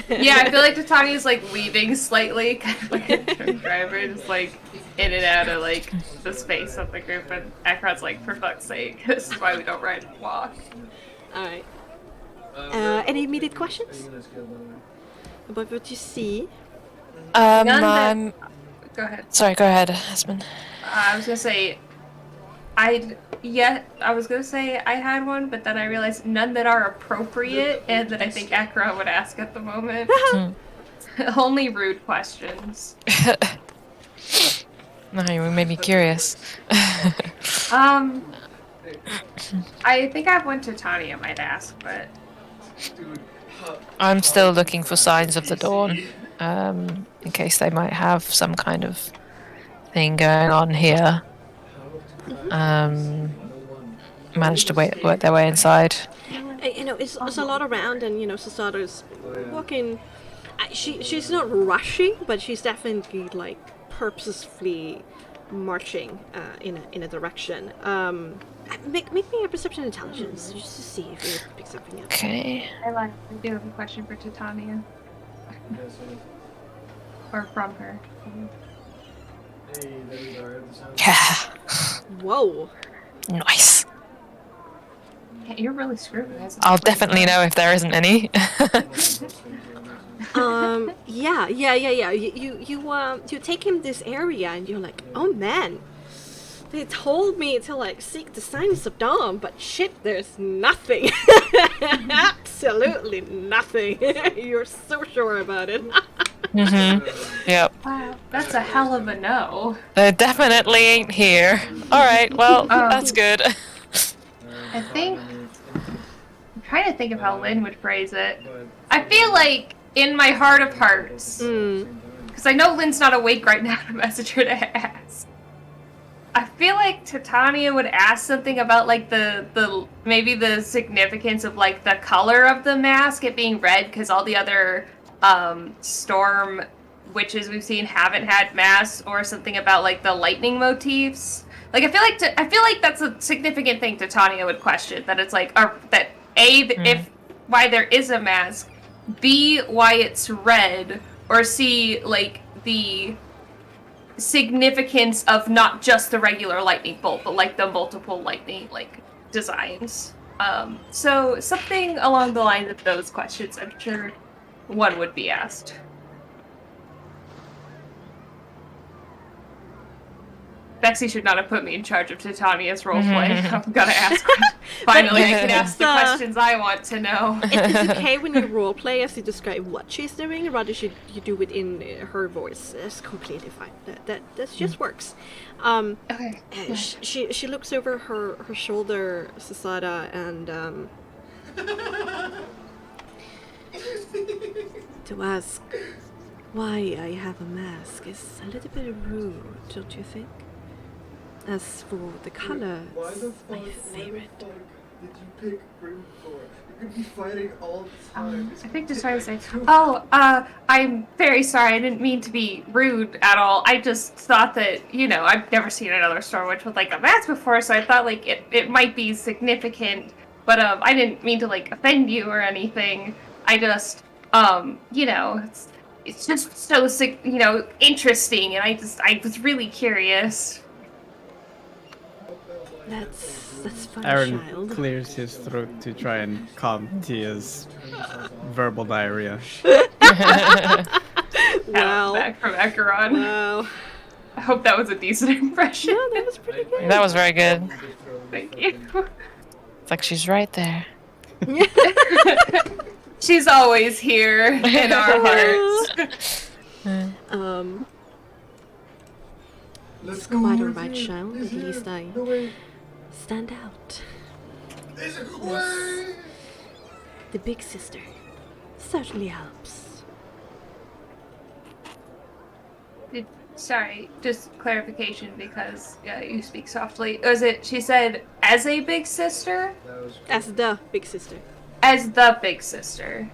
Yeah, I feel like Titania's like weaving slightly, kind of like a truck driver, just like in and out of like the space of the group. And Akron's like, for fuck's sake, this is why we don't ride and walk. All right. Any immediate questions about what you see? None Go ahead. Sorry, go ahead, Esmond. I was gonna say, I was gonna say I had one, but then I realized none that are appropriate, and that I think Akra would ask at the moment. Only rude questions. No, you made me curious. I think I have one Titania might ask, but I'm still looking for signs of the dawn, in case they might have some kind of thing going on here. Managed to work their way inside. It's a lot around, and Sasada's walking. She's not rushing, but she's definitely like purposefully marching in a direction. Make me a perception intelligence just to see if you pick something up. Okay. I do have a question for Titania. Or from her. Yeah. Whoa. Nice. Yeah, you're really screwed. I'll definitely know if there isn't any. Yeah. You take him this area, and you're like, oh man. They told me to like seek the signs of dawn, but shit, there's nothing. Absolutely nothing. You're so sure about it. Yep. Wow, that's a hell of a no. They definitely ain't here. Alright, well, that's good. I think I'm trying to think of how Lynn would phrase it. I feel like in my heart of hearts, because I know Lynn's not awake right now to message her to ask. I feel like Titania would ask something about like the maybe the significance of like the color of the mask, it being red, because all the other storm witches we've seen haven't had masks, or something about like the lightning motifs. Like I feel like that's a significant thing Titania would question. That it's like, or that if why there is a mask, B, why it's red, or C, like the significance of not just the regular lightning bolt, but like the multiple lightning like designs. So something along the lines of those questions, I'm sure one would be asked. Bexxy should not have put me in charge of Titania's roleplay. I'm gonna ask. Finally, I can ask the questions I want to know. It's okay when you roleplay as you describe what she's doing, rather you do it in her voice. That's completely fine. That just works. Okay. She looks over her shoulder, Sasada, and to ask why I have a mask is a little bit rude, don't you think? As for the color, it's my favorite. Did you pick green for? You could be fighting all the time. I think just trying to say, I'm very sorry. I didn't mean to be rude at all. I just thought that, I've never seen another Storm Witch with like a mask before, so I thought like it might be significant. But I didn't mean to like offend you or anything. I just, it's just so interesting, and I was really curious. That's fun, Aaron child. clears his throat to try and calm Tia's verbal diarrhea. Wow. Back from Acheron. Wow. I hope that was a decent impression. No, that was pretty good. That was very good. Thank you. It's like she's right there. She's always here in our hearts. Let's It's go. quite It's alright, here. child. It's At here. least I No way. stand out. It's a way. The big sister certainly helps. Sorry, just clarification because you speak softly. Was it, she said, as a big sister? That was As the big sister. As the big sister.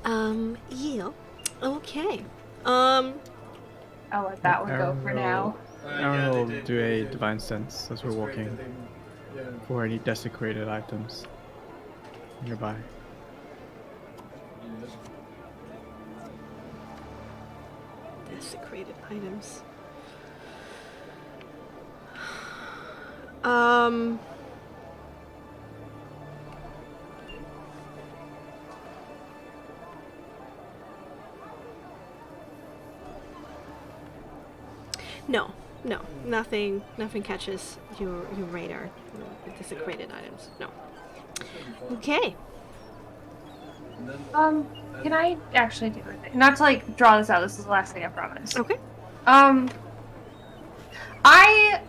Yeah. Okay. I'll let that one go for now. Aaron will do a divine sense as we're It's great walking that they- yeah. for any desecrated items nearby. Desecrated items. No, nothing catches your radar. Desecrated items, no. Okay. Can I actually do it? Not to like draw this out. This is the last thing I promise. Okay. I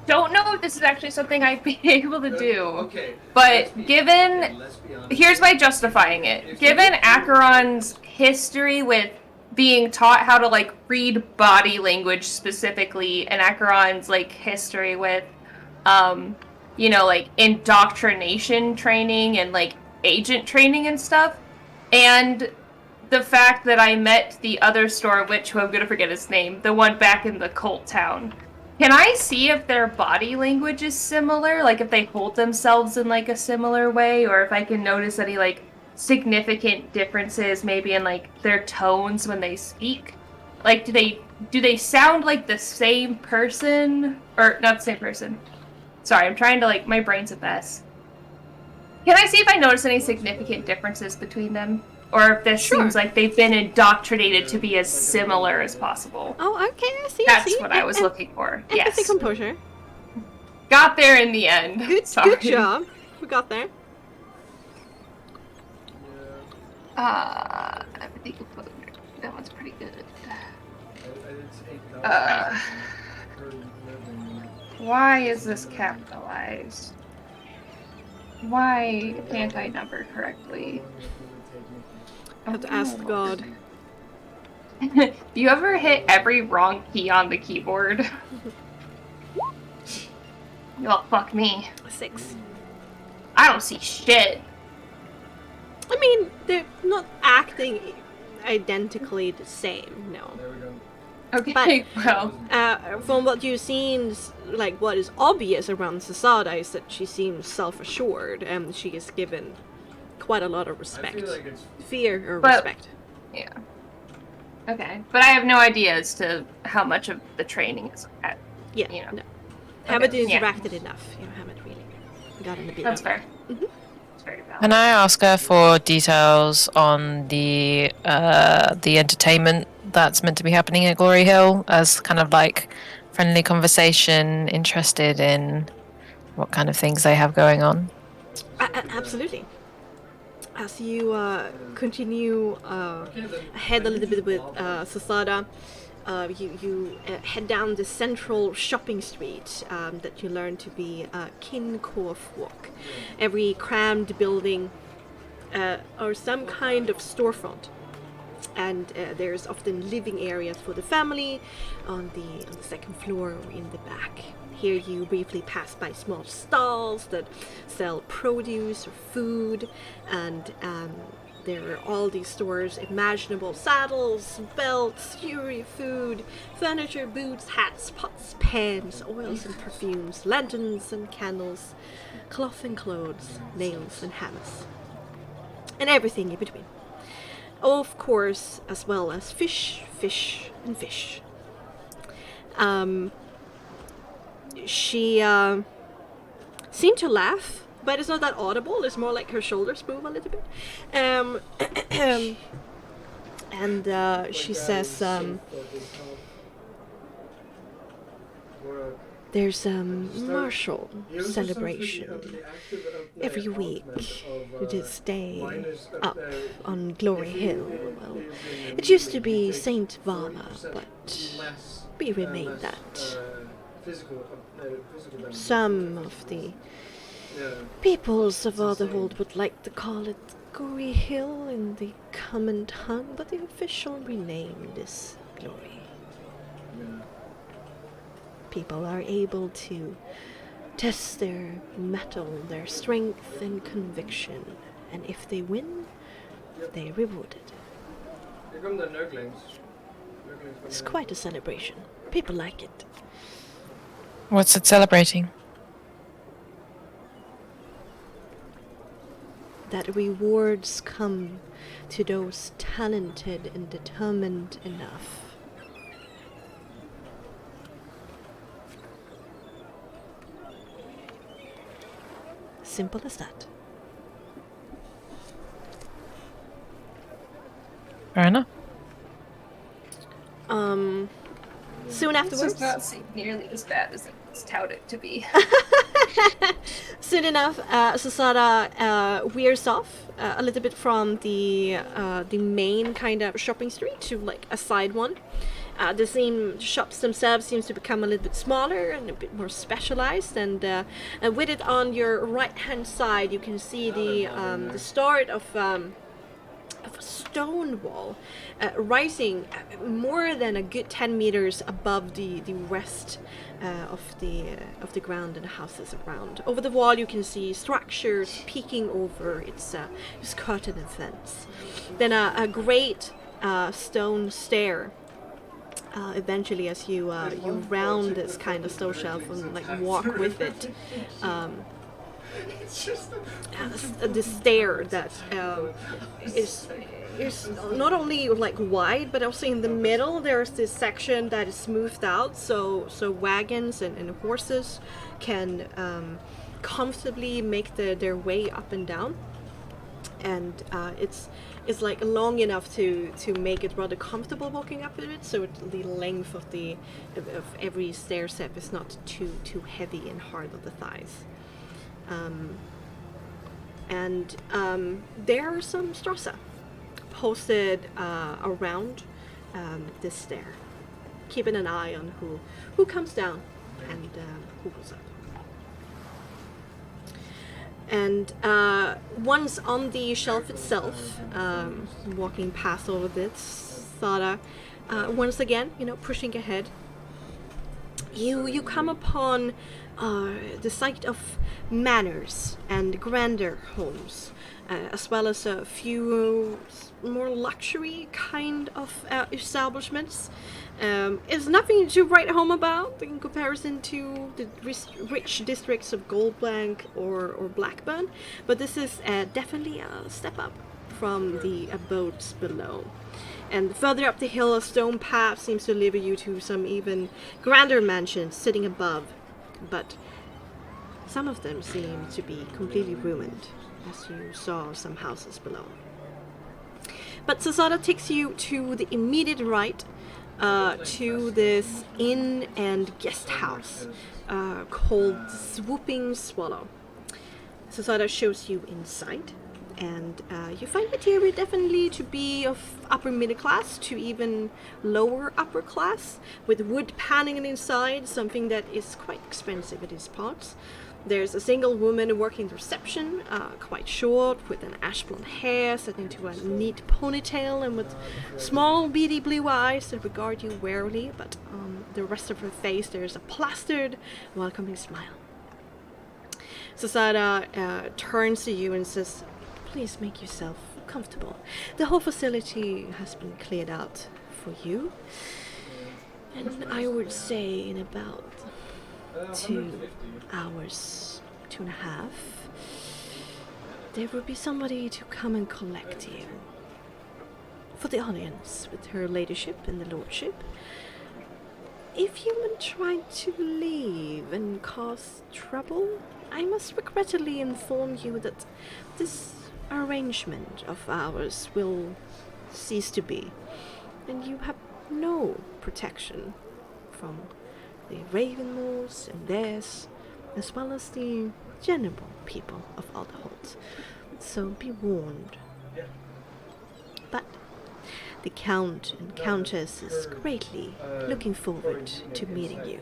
don't know if this is actually something I'd be able to do. Okay. But given, Let's be honest. here's my justifying it. Given Acheron's history with being taught how to like read body language specifically, and Acheron's like history with, you know, like indoctrination training and like agent training and stuff, and the fact that I met the other store witch, who I'm gonna forget his name, the one back in the cult town. Can I see if their body language is similar? Like if they hold themselves in like a similar way, or if I can notice any like significant differences maybe in like their tones when they speak? Like do they sound like the same person? Or not the same person. Sorry, I'm trying to like, my brain's a mess. Can I see if I notice any significant differences between them? Or if this Sure. seems like they've been indoctrinated to be as similar as possible? Oh, okay, I see. That's what I was looking for. Empathy Yes. composure. Got there in the end. Good Sorry. job. We got there. Empathy composure. That one's pretty good. It's Why is this capitalized? Why can't I number correctly? I have to ask God. Do you ever hit every wrong key on the keyboard? Well, fuck me. 6. I don't see shit. I mean, they're not acting identically the same, no. There we go. Okay, well. From what you've seen, like what is obvious around Sasada is that she seems self-assured and she is given quite a lot of I respect. feel like it's Fear or But- respect. Yeah. Okay, but I have no idea as to how much of the training is at. Yeah, you know. no. Haven't yeah. interacted enough. You haven't really gotten a bit That's of fair. Mhm. That's very valid. Can I ask her for details on the entertainment that's meant to be happening at Glory Hill, as kind of like friendly conversation, interested in what kind of things they have going on? Absolutely. As you continue ahead a little bit with Sasada, you head down the central shopping street that you learn to be Kinkorf Walk. Every crammed building or some kind of storefront. And there's often living areas for the family on the second floor or in the back. Here you briefly pass by small stalls that sell produce or food, and there are all these stores imaginable: saddles, belts, jewelry, food, furniture, boots, hats, pots, pans, oils and perfumes, lanterns and candles, cloth and clothes, nails and hammers, and everything in between. Of course, as well as fish, and fish. She seemed to laugh, but it's not that audible. It's more like her shoulders move a little bit. And she says, Or There's a martial celebration every week to this day up on Glory Hill. Well, it used to be Saint Vala, but we renamed that. Some of the peoples of Otherhold would like to call it Glory Hill in the common tongue, but the official rename is Glory. People are able to test their mettle, their strength and conviction, and if they win, they are rewarded. Here come the Nurglings. It's quite a celebration. People like it. What's it celebrating? That rewards come to those talented and determined enough. Simple as that. Fair enough. Soon This afterwards. does not seem nearly as bad as it's touted to be. Soon enough, Sasada wears off a little bit from the main kind of shopping street to like a side one. The shops themselves seems to become a little bit smaller and a bit more specialized, and with it on your right hand side, you can see the start of a stone wall rising more than a good 10 meters above the rest of the ground and the houses around. Over the wall, you can see structures peeking over its curtain and fence. Then a great stone stair. Eventually, as you round this kind of stone shelf and like walk with it, the stair that is not only like wide, but also in the middle there's this section that is smoothed out, so wagons and horses can comfortably make their way up and down, and it's like long enough to make it rather comfortable walking up it, so the length of every stair step is not too heavy and hard on the thighs. There are some Strassa posted around this stair, keeping an eye on who comes down and who goes up. And once on the shelf itself, walking past all of this, Thada, once again, pushing ahead, you come upon the site of manors and grander homes, as well as a few more luxury kind of establishments. It's nothing to write home about in comparison to the rich districts of Goldblank or Blackburn, but this is definitely a step up from the abodes below. And further up the hill, a stone path seems to deliver you to some even grander mansions sitting above, but some of them seem to be completely ruined, as you saw some houses below. But Sasada takes you to the immediate right, to this inn and guest house called Swooping Swallow. Sasada shows you inside, and you find the interior definitely to be of upper middle class to even lower upper class, with wood paneling inside, something that is quite expensive at these parts. There's a single woman working the reception, quite short, with an ash blonde hair set into a neat ponytail and with small beady blue eyes that regard you warily, but on the rest of her face there's a plastered, welcoming smile. Sasada turns to you and says, "Please make yourself comfortable. The whole facility has been cleared out for you, and I would say in about 2 hours, 2.5, there will be somebody to come and collect you. For the audience, with her ladyship and the lordship. If you would try to leave and cause trouble, I must regretfully inform you that this arrangement of ours will cease to be, and you have no protection from the Ravenmoors and theirs, as well as the general people of Alderholt. So be warned. But the Count and Countess is greatly looking forward to meeting you.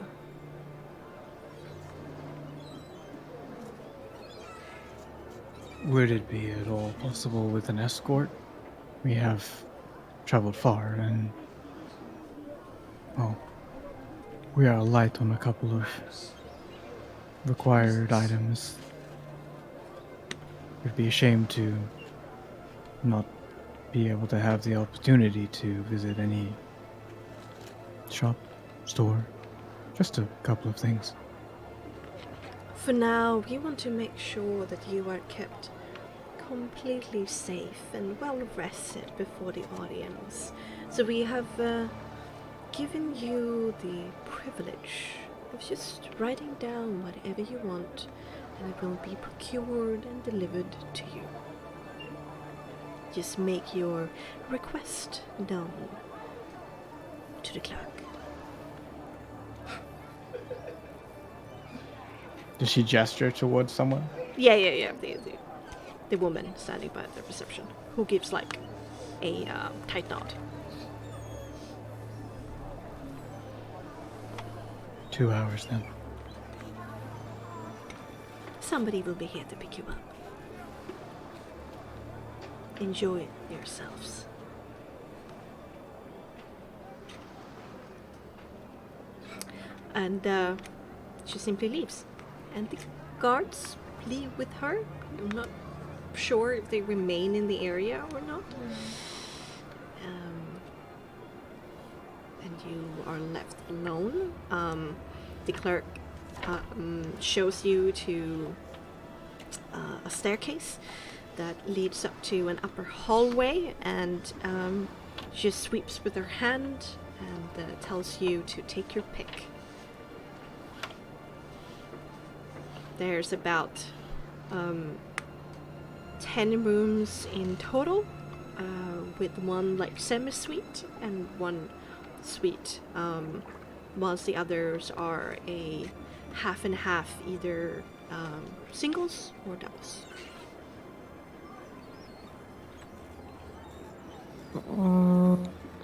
Would it be at all possible with an escort? We have traveled far and, well, we are light on a couple of required items. It would be a shame to not be able to have the opportunity to visit any shop, store, just a couple of things. For now, we want to make sure that you are kept completely safe and well rested before the audience. So we have given you the privilege of just writing down whatever you want, and it will be procured and delivered to you. Just make your request known to the clerk. Does she gesture towards someone? Yeah. The woman standing by the reception, who gives like a tight nod. 2 hours then. Somebody will be here to pick you up. Enjoy yourselves. And she simply leaves. And the guards leave with her. I'm not sure if they remain in the area or not. And you are left alone. The clerk shows you to a staircase that leads up to an upper hallway, and she sweeps with her hand and tells you to take your pick. There's about 10 rooms in total, with one like semi-suite and one suite, whilst the others are a half and half, either singles or doubles.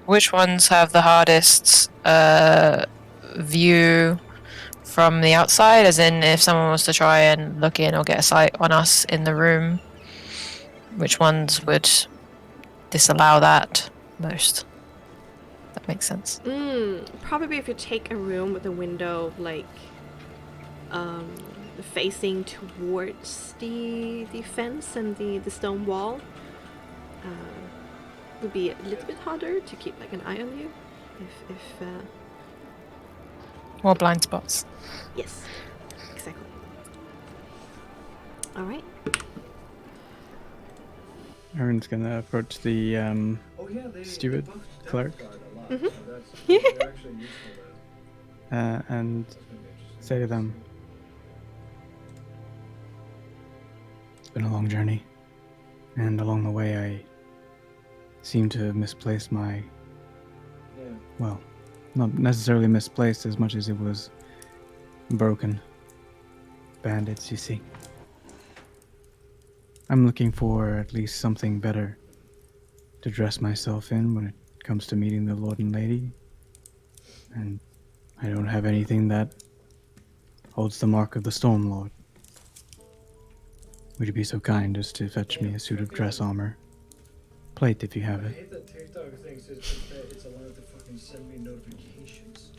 Which ones have the hardest view from the outside? As in, if someone was to try and look in or get a sight on us in the room, which ones would disallow that most? That makes sense. Probably if you take a room with a window like facing towards the fence and the stone wall, would be a little bit harder to keep like an eye on you. If More blind spots. yes, exactly. All right. Aaron's gonna approach the steward clerk and say to them, It's been a long journey, and along the way I seem to have misplaced my... Well, not necessarily misplaced as much as it was broken. Bandits, you see. I'm looking for at least something better to dress myself in when it comes to meeting the Lord and Lady. And I don't have anything that holds the mark of the Storm Lord. Would you be so kind as to fetch me a suit of dress armor? Plate if you have I it. hate that TikTok thinks it's allowed to fucking send me notifications.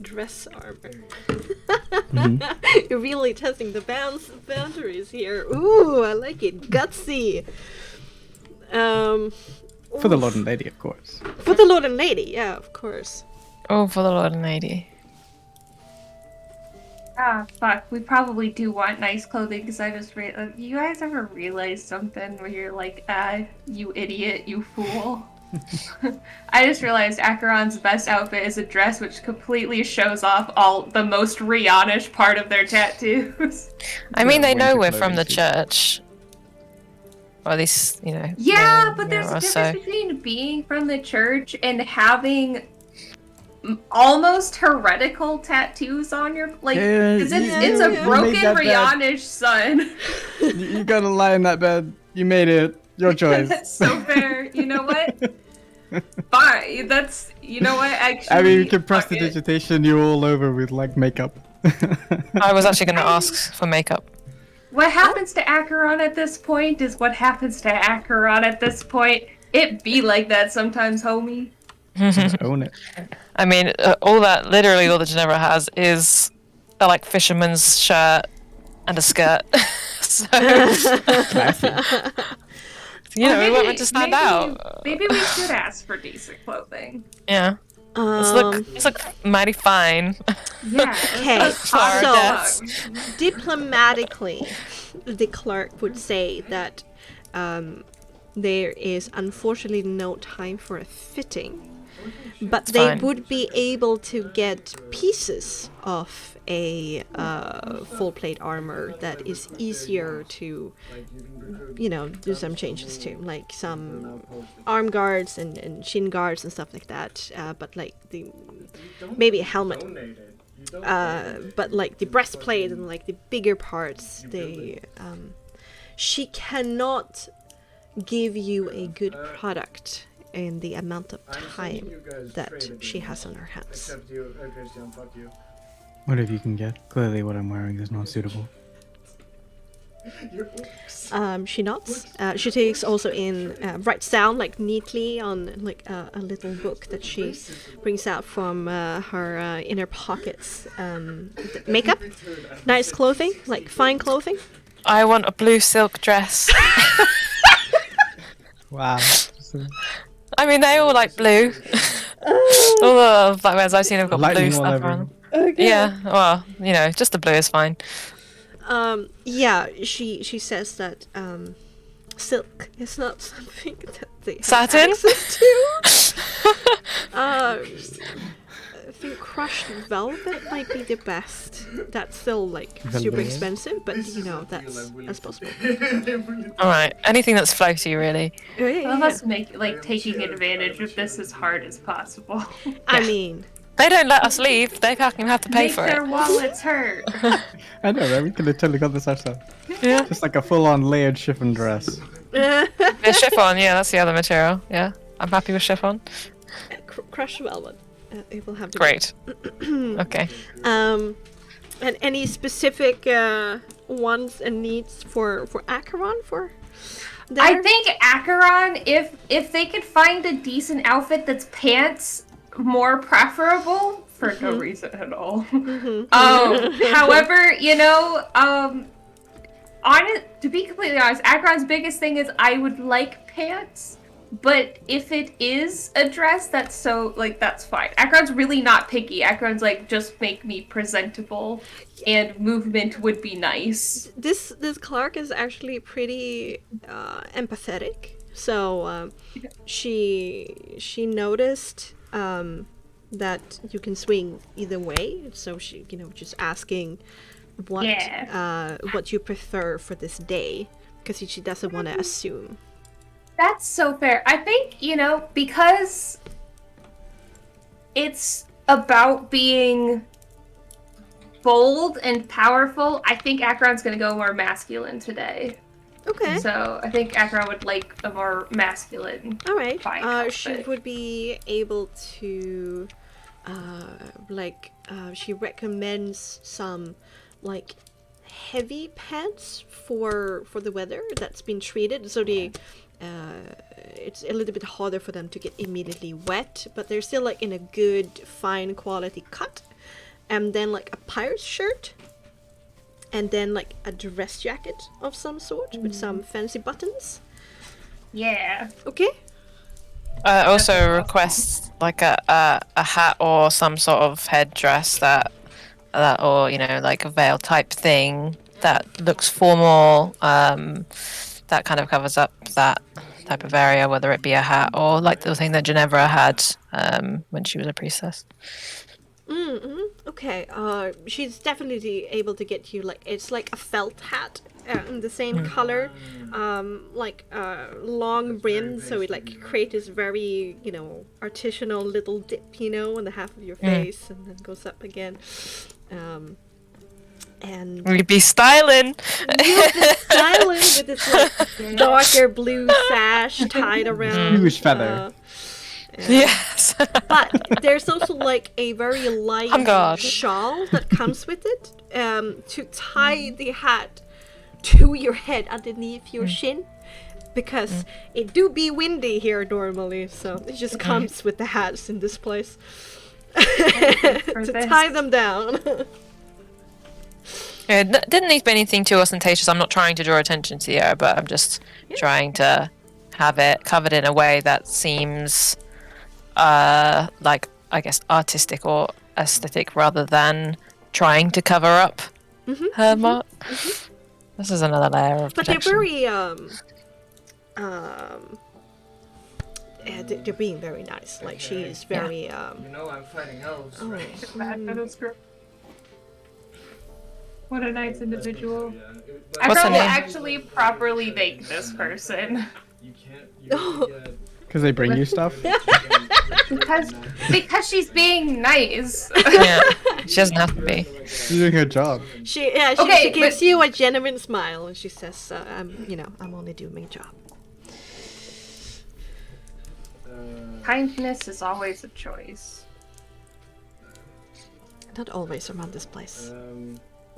Dress armor. Mm-hmm. You're really testing the boundaries here. Ooh, I like it. Gutsy. for the Lord and Lady, of course. For the Lord and Lady, yeah, of course. Oh, for the Lord and Lady. Ah, fuck. We probably do want nice clothing because I just you guys ever realize something where you're like, you idiot, you fool? I just realized Acheron's best outfit is a dress which completely shows off all the most Rihanna-ish part of their tattoos. I mean, they know winter we're from the clothing church. Or at least, you know. Yeah, they but know there's a us, difference between being from the church and having almost heretical tattoos on your because it's a broken Rihanna's son. You gotta lie in that bed. You made it. Your choice. That's so fair. You know what? Fine. That's what. Actually, I mean, you can prestidigitation you all over with like makeup. I was actually going to ask for makeup. What happens to Acheron at this point is what happens to Acheron at this point. It be like that sometimes, homie. Own it. I mean, literally all that Ginevra has is a like fisherman's shirt and a skirt. So, we weren't meant to stand out. Maybe we should ask for decent clothing. Yeah. It's look mighty fine. Yeah. Okay, so diplomatically, the clerk would say that there is unfortunately no time for a fitting, but they would be able to get pieces of a full plate armor that is easier to, do some changes to, like some arm guards and shin guards and stuff like that. But like maybe a helmet. But like the breastplate and like the bigger parts, she cannot give you a good product in the amount of time that she has on her hands. Except you, Christian, fuck you. Whatever you can get. Clearly what I'm wearing is not suitable. She nods. She takes also writes down like neatly on like a little book that she brings out from her inner pockets. Makeup, nice clothing, like fine clothing. I want a blue silk dress. Wow. I mean, they all like blue. All the black bears I've seen have got Lightning blue all stuff over around. them. Okay. Yeah, well, just the blue is fine. She says that silk is not something that they have Satin? access to. I think crushed velvet might be the best. That's still like super expensive, but that's possible. Alright, anything that's floaty, really. Well, let's make taking advantage of this as hard as possible. I mean, They don't let us leave. They fucking have to pay Make for their it. wallets hurt. I know, right? We could have totally got this ourselves. Yeah. Just like a full-on layered chiffon dress. Yeah, chiffon, yeah, that's the other material. Yeah, I'm happy with chiffon. crushed velvet. It will have to. Great. Okay. And any specific wants and needs for Acheron for? There? I think Acheron, if they could find a decent outfit that's pants, more preferable for no reason at all. However, to be completely honest, Acheron's biggest thing is I would like pants. But if it is a dress, that's fine. Acheron's really not picky. Acheron's like, just make me presentable, and movement would be nice. This Clark is actually pretty empathetic. So she noticed that you can swing either way. So she just asking what you prefer for this day, because she doesn't want to assume. That's so fair. I think, because it's about being bold and powerful, I think Acheron's going to go more masculine today. Okay. So I think Acheron would like a more masculine. All right. Fine She outfit. would be able to, she recommends some, heavy pants for the weather that's been treated, so it's a little bit harder for them to get immediately wet, but they're still in a good fine quality cut. And then a pirate's shirt, and then a dress jacket of some sort with some fancy buttons. Yeah. Okay. Also request a hat or some sort of headdress that or a veil type thing that looks formal, that kind of covers up that type of area, whether it be a hat or the thing that Ginevra had when she was a priestess. Okay. Okay, she's definitely able to get you, like, it's like a felt hat in the same color, like long brim, so it like creates this very, you know, artisanal little dip, you know, on the half of your face, and then goes up again. And We'd be styling. you'll be styling with this like darker blue sash tied around. Huge feather. Yes. But there's also like a very light On guard. shawl that comes with it to tie the hat to your head underneath your shin, because it do be windy here normally, so it just comes with the hats in this place to tie them down. Yeah, it didn't need to be anything too ostentatious. I'm not trying to draw attention to the area, but I'm just trying to have it covered in a way that seems like, I guess, artistic or aesthetic rather than trying to cover up her mark. This is another layer of But they're protection. very they're being very nice. Like she is very You know I'm fighting elves, oh, right? Bad for this girl. What a nice individual. I What's her I will name? actually properly thank this person. You can't. Because they bring you stuff? Because she's being nice. Yeah, she doesn't have to be. She's doing her job. she Okay, gives but- you a genuine smile and she says, I'm only doing my job. Kindness is always a choice. Not always around this place,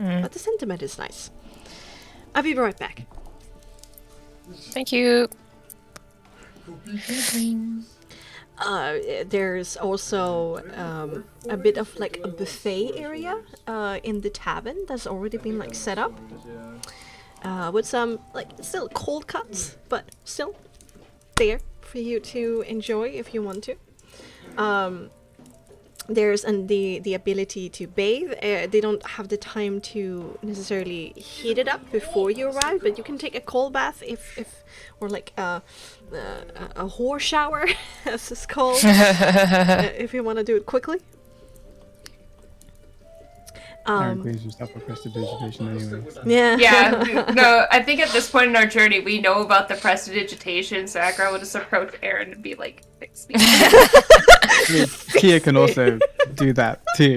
Mm. but the sentiment is nice. I'll be right back. Thank you. There's also a bit of like a buffet area in the tavern that's already been like set up with some like still cold cuts, but still there for you to enjoy if you want to. There's the ability to bathe. They don't have the time to necessarily heat it up before you arrive, but you can take a cold bath if or like a whore shower, as it's called, if you want to do it quickly. Aaron cleans your stuff for prestidigitation anyways. Yeah. Yeah, no, I think at this point in our journey, we know about the prestidigitation, so Akra would just approach Aaron and be like, fix me. I mean, Kia can also do that too.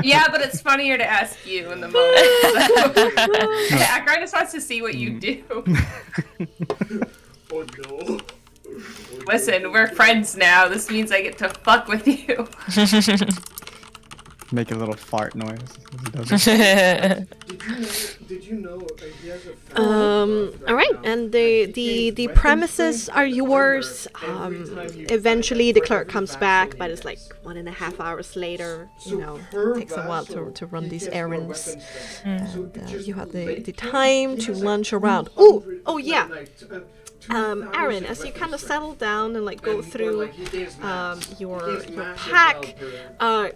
Yeah, but it's funnier to ask you in the moment. So. Akra just wants to see what you do. Oh no. Listen, we're friends now. This means I get to fuck with you. Make a little fart noise. As he does it. Did you know he has a All right, and the premises are yours. Eventually, the clerk comes back, but it's like 1.5 hours later. You know, it takes a while to run these errands. And you have the time to lunch around. Oh yeah. Aaron, as you kind of settle down and like go through your pack,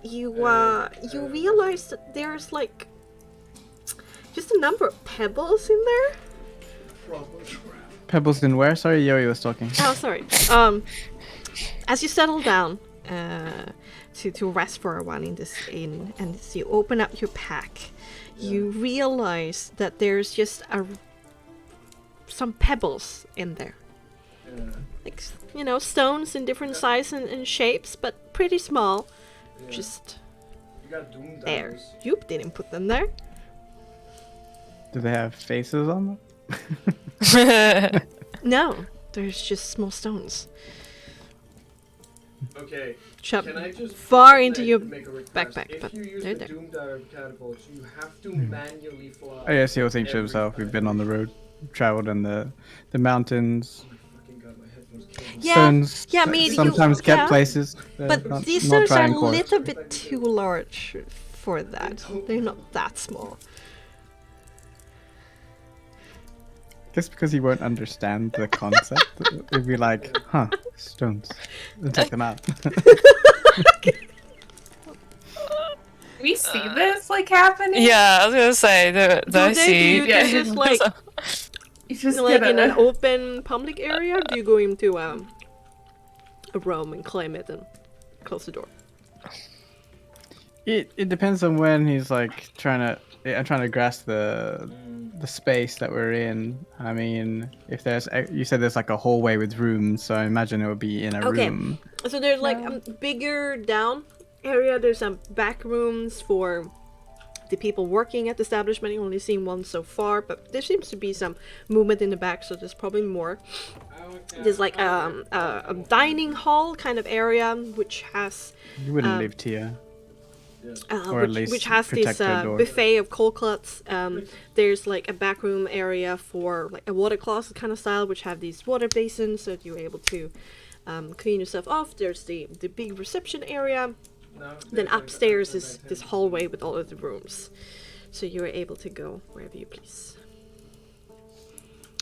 you realize that there's like just a number of pebbles in there. Pebbles in where? Sorry, Yuri was talking. Oh, sorry. As you settle down to rest for a while in this inn, and as you open up your pack, you realize that there's just some pebbles in there. Like, you know, stones in different sizes and shapes, but pretty small. Just there. You didn't put them there. Do they have faces on them? No, there's just small stones. Okay. Shoved Can I just far into your make a request? backpack, If but you use they're the there. Doom catapults, you have to manually fly. Oh yes, he'll think to every himself. We've time. been on the road, traveled in the mountains. Oh my fucking god, my headphones killed me. Yeah, Stones yeah, I mean, sometimes get yeah. places. But these stones are a little bit too large for that. They're not that small. Guess because he won't understand the concept. It'd be like, huh, stones. And take them out. We see this like happening. Yeah, I was gonna say Do I they see. do this just like You just like get in an a, open public area? Or do you go into a room and climb it and close the door? It depends on when he's like I'm trying to grasp the space that we're in. I mean, if you said there's like a hallway with rooms, so I imagine it would be in a Okay. room. So there's like No. a bigger down area. There's some back rooms for the people working at the establishment. You've only seen one so far, but there seems to be some movement in the back, so there's probably more. There's like a dining hall kind of area, which has You wouldn't leave Tia. Or at least which has protect this her door. buffet of coalesce. There's like a back room area for like a water closet kind of style, which have these water basins so that you're able to clean yourself off. There's the big reception area. Then upstairs is this hallway with all of the rooms, so you're able to go wherever you please.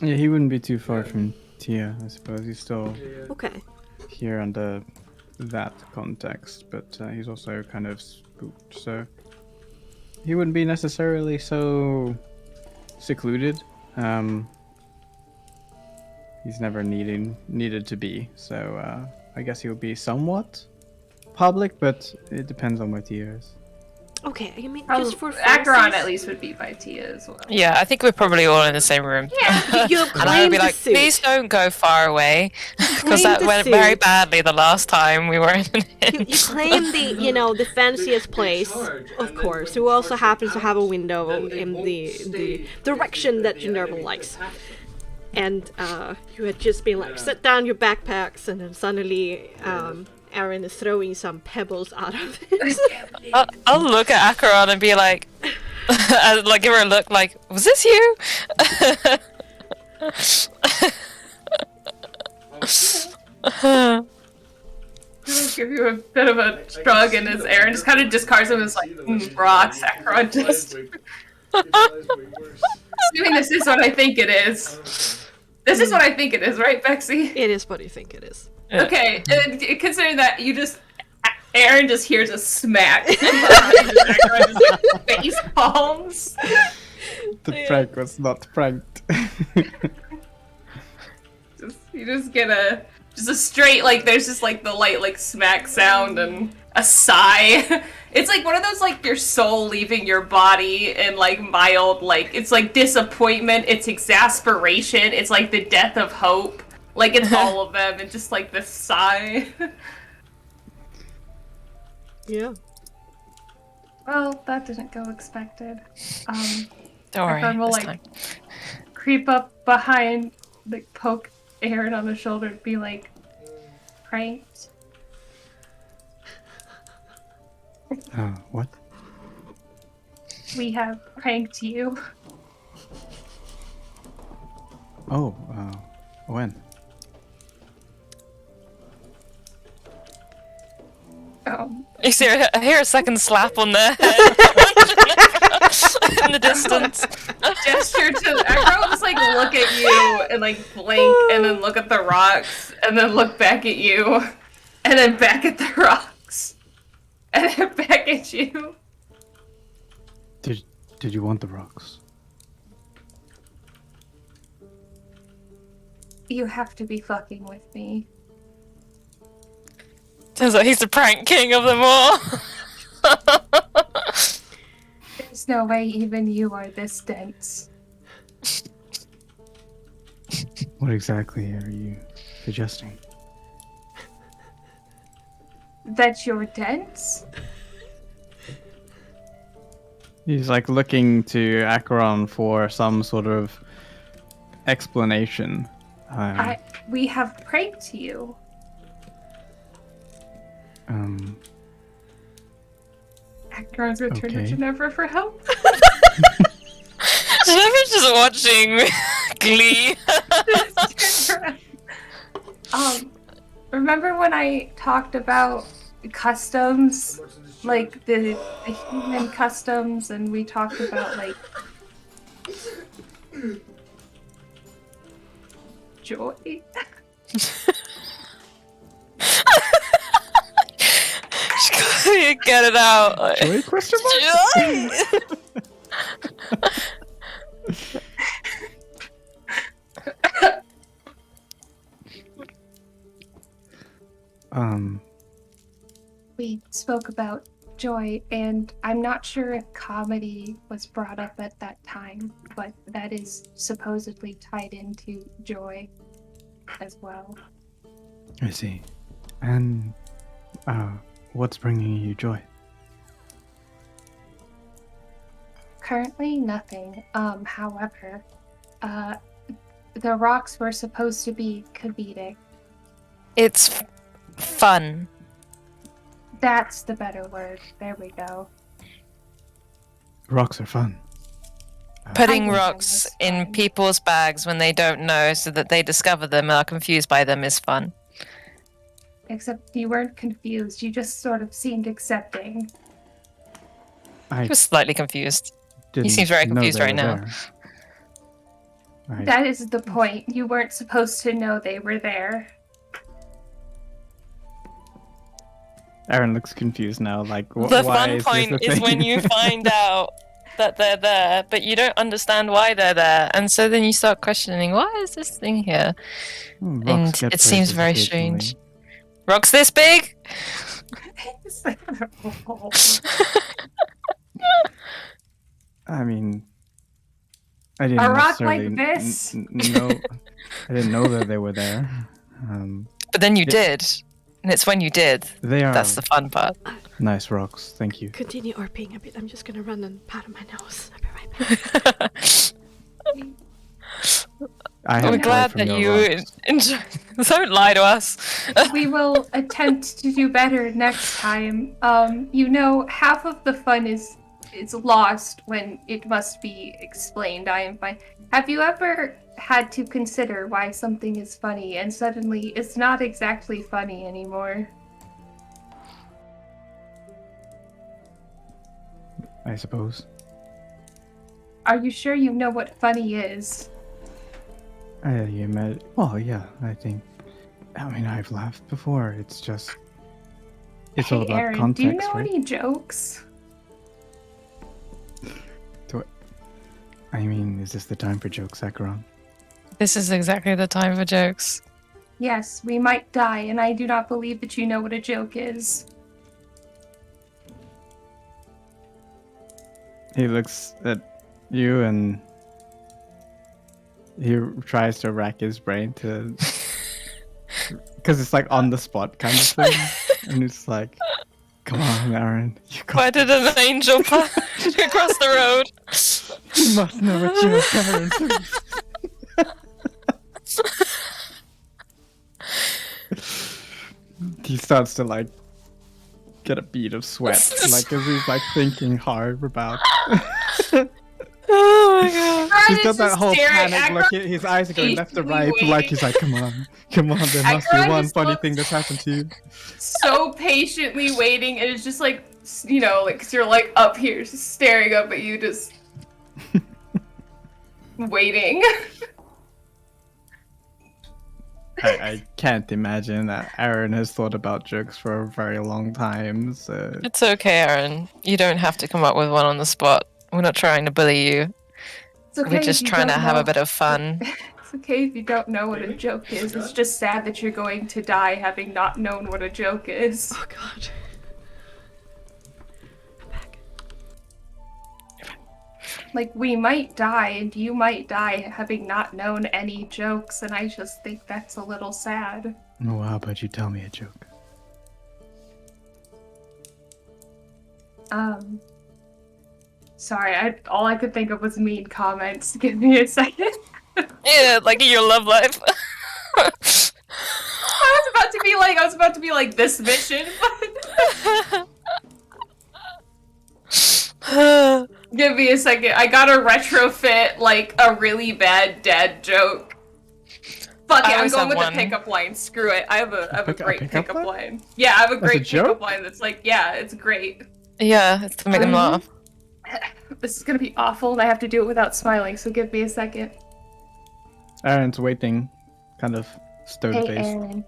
Yeah, he wouldn't be too far from Tia, I suppose. He's still Okay. here under that context, but he's also kind of spooked, so he wouldn't be necessarily so secluded. He's never needed to be, so I guess he would be somewhat public, but it depends on where Tia is. Okay, I mean, just for Acheron funsies, at least would be by Tia as well. Yeah, I think we're probably all in the same room. you And I claim would be the like, suit. please don't go far away, because Claim that the went suit. very badly the last time we were in it. You claim the fanciest place, of course, who also happens to have a window in the direction that General likes. And you had just been like, set down your backpacks, and then suddenly Aaron is throwing some pebbles out of it. I'll look at Acheron and be like, I'd, like give her a look like, was this you? He'll give you a bit of a shrug, and as Aaron just kind of discards him as like rocks. Acheron just assuming this is what I think it is. This is what I think it is, right, Bexxy? It is what you think it is. Okay, and considering that Aaron just hears a smack, and Acheron just like face palms. The prank was not pranked. You just get a straight, like, there's just like the light like smack sound and a sigh. It's like one of those like your soul leaving your body and like mild, like it's like disappointment, it's exasperation, it's like the death of hope. Like it's all of them and just like this sigh. Yeah. Well, that didn't go expected. Don't worry, Acheron will this like time. creep up behind, like poke Aaron on the shoulder and be like, pranked. What? We have pranked you. Oh, when? You see, I hear a second slap on the head in the distance. Gesture to Acheron will just like look at you and like blink and then look at the rocks and then look back at you and then back at the rocks and then back at you. Did you want the rocks? You have to be fucking with me. Turns out he's the prank king of them all. There's no way even you are this dense. What exactly are you suggesting? That you're dense? He's like looking to Acheron for some sort of explanation. We have pranked you. Acheron's returned to Okay. Ginevra for help. Ginevra's just watching Glee. Remember when I talked about customs, like the human customs, and we talked about like joy? Get it out. Joy? Question mark? We spoke about joy, and I'm not sure if comedy was brought up at that time, but that is supposedly tied into joy as well. I see. And what's bringing you joy? Currently, nothing. However, the rocks were supposed to be comedic. It's fun. That's the better word. There we go. Rocks are fun. Putting I think rocks that was in fun. people's bags when they don't know so that they discover them and are confused by them is fun. Except you weren't confused. You just sort of seemed accepting. I He was slightly confused. didn't seems very know confused they right were now. there. That is the point. You weren't supposed to know they were there. Aaron looks confused now. Like, The why fun is point this a is thing? when you find out that they're there, but you don't understand why they're there, and so then you start questioning, why is this thing here? Rocks And get it seems places very occasionally. strange. Rocks this big? I mean, I didn't A rock like necessarily this? know. I didn't know that they were there. But then you Yeah. did, and it's when you did They are that's the fun part. nice rocks. Thank you. Continue RPing a bit. I'm just gonna run and pat on my nose. I'll be right back. I have We're joy glad from that your you rocks. enjoy. Don't lie to us. We will attempt to do better next time. Half of the fun is lost when it must be explained. I am fine. Have you ever had to consider why something is funny and suddenly it's not exactly funny anymore? I suppose. Are you sure you know what funny is? Well, yeah. I think. I mean, I've laughed before. It's just. It's all Hey, about Aaron, context, do you know right? any jokes? I mean, is this the time for jokes, Acheron? This is exactly the time for jokes. Yes, we might die, and I do not believe that you know what a joke is. He looks at you and he tries to rack his brain to, because it's like on the spot kind of thing, and it's like, come on, Aaron, you Why did an angel pass across the road? You must know what you're Aaron. Please. He starts to like get a bead of sweat, like as he's like thinking hard about. Oh my god. He's got that whole panic look. His eyes are going left to right, like he's like, come on, there must be Acheron one just funny looks- thing that's happened to you. So patiently waiting, and it's just like, because you're like up here, just staring up at you, just waiting. I can't imagine that Aaron has thought about jokes for a very long time. So It's okay, Aaron. You don't have to come up with one on the spot. We're not trying to bully you. It's okay We're if just you trying to don't have know. a bit of fun. It's okay if you don't know what a joke is. It's just sad that you're going to die having not known what a joke is. Oh god. I'm back. Like, we might die, and you might die having not known any jokes, and I just think that's a little sad. Oh, how about you tell me a joke? Sorry, all I could think of was mean comments. Give me a second. Yeah, like in your love life. I was about to be like this mission, but give me a second. I gotta retrofit like a really bad dad joke. Fuck I it, I'm always going have with one. a pickup line. Screw it. I have a great pickup pickup line? line. Yeah, I have a a great pickup joke? line that's like, yeah, it's great. Yeah, it's to make them laugh. This is gonna be awful, and I have to do it without smiling, so give me a second. Aaron's waiting, kind of stone Hey, faced. Aaron,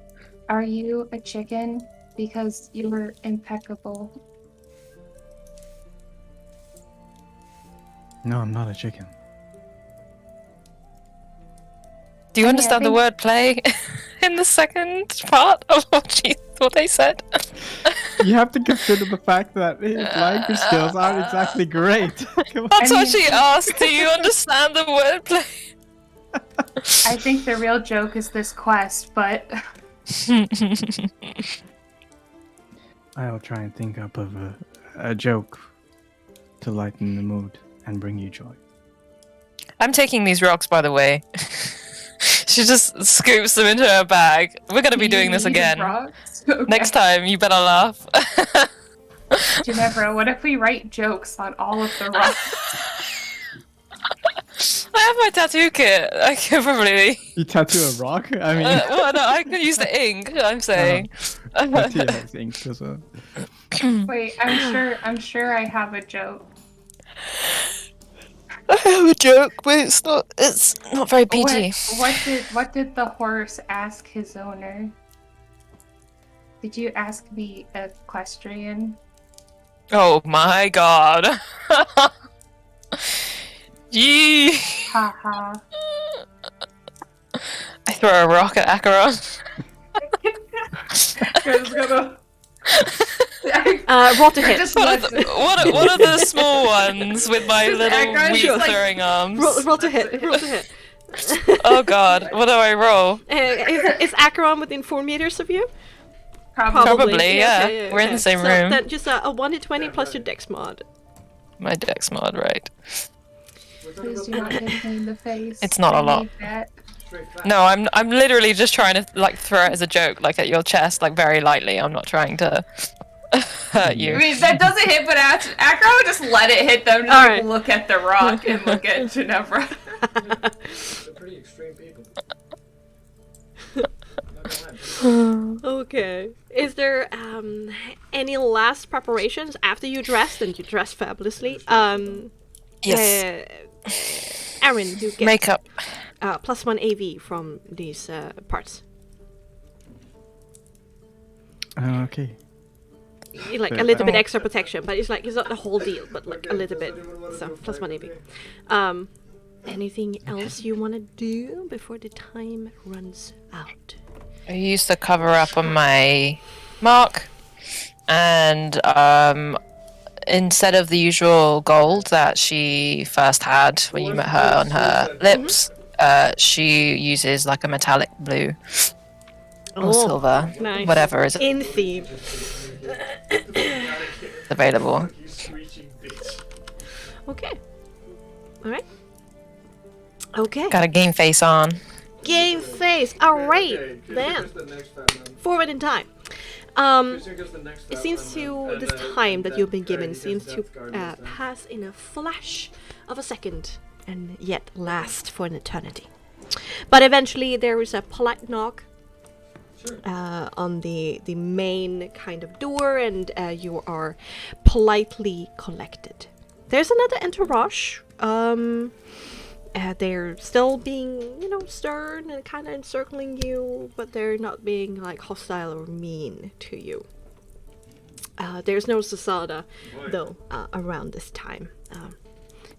are you a chicken? Because you were impeccable. No, I'm not a chicken. Do you I understand the think- wordplay in the second part of what they said? You have to consider the fact that his language skills aren't exactly great. Come on. That's what she asked. Do you understand the wordplay? I think the real joke is this quest, but I'll try and think up of a joke to lighten the mood and bring you joy. I'm taking these rocks, by the way. She just scoops them into her bag. We're going to be doing this again. Rocks? Okay. Next time, you better laugh. Ginevra, what if we write jokes on all of the rocks? I have my tattoo kit. I can probably... You tattoo a rock? I mean, well, no, I can use the ink, I'm saying. Mattia has ink as well. Wait, I'm sure I have a joke. I have a joke, but it's not very PG. What did the horse ask his owner? Did you ask me equestrian? Oh my god. Yee. Haha. I throw a rock at Acheron. Roll to hit. What are the small ones with my little Acheron weed just, like, throwing arms? Roll to hit. Roll to hit. Oh god, what do I roll? Is Acheron within 4 meters of you? Probably, yeah. Okay, We're in the same so room. Then just a 1 to 20 plus your dex mod. My dex mod, right. Please do not hit me in the face. It's not a I lot. need that. No, I'm literally just trying to like throw it as a joke, like at your chest, like very lightly. I'm not trying to hurt I you. mean, that doesn't hit, but Acro would just let it hit them. Just All like, right. look at the rock and look at Ginevra. They're pretty extreme people. Not gonna lie. Okay. Is there any last preparations after you dressed, and you dressed fabulously? Yes. Aaron, you get Makeup. +1 AV from these parts. Okay. Like a little bit extra protection, but it's not the whole deal, but like a little bit. So +1 AV. Anything else you want to do before the time runs out? I used to cover up on my Marc, and instead of the usual gold that she first had when you met her on her lips, she uses like a metallic blue or silver, nice. whatever is In theme. available. You screeching bitch. Okay. Alright. Okay. Got a game face on. Game face. Alright. Then. Forward in time. It seems to, this time that you've been given seems to pass in a flash of a second and yet last for an eternity. But eventually there is a polite knock on the main kind of door, and you are politely collected. There's another entourage. They're still being, stern and kind of encircling you, but they're not being like hostile or mean to you. There's no Sasada, though, around this time.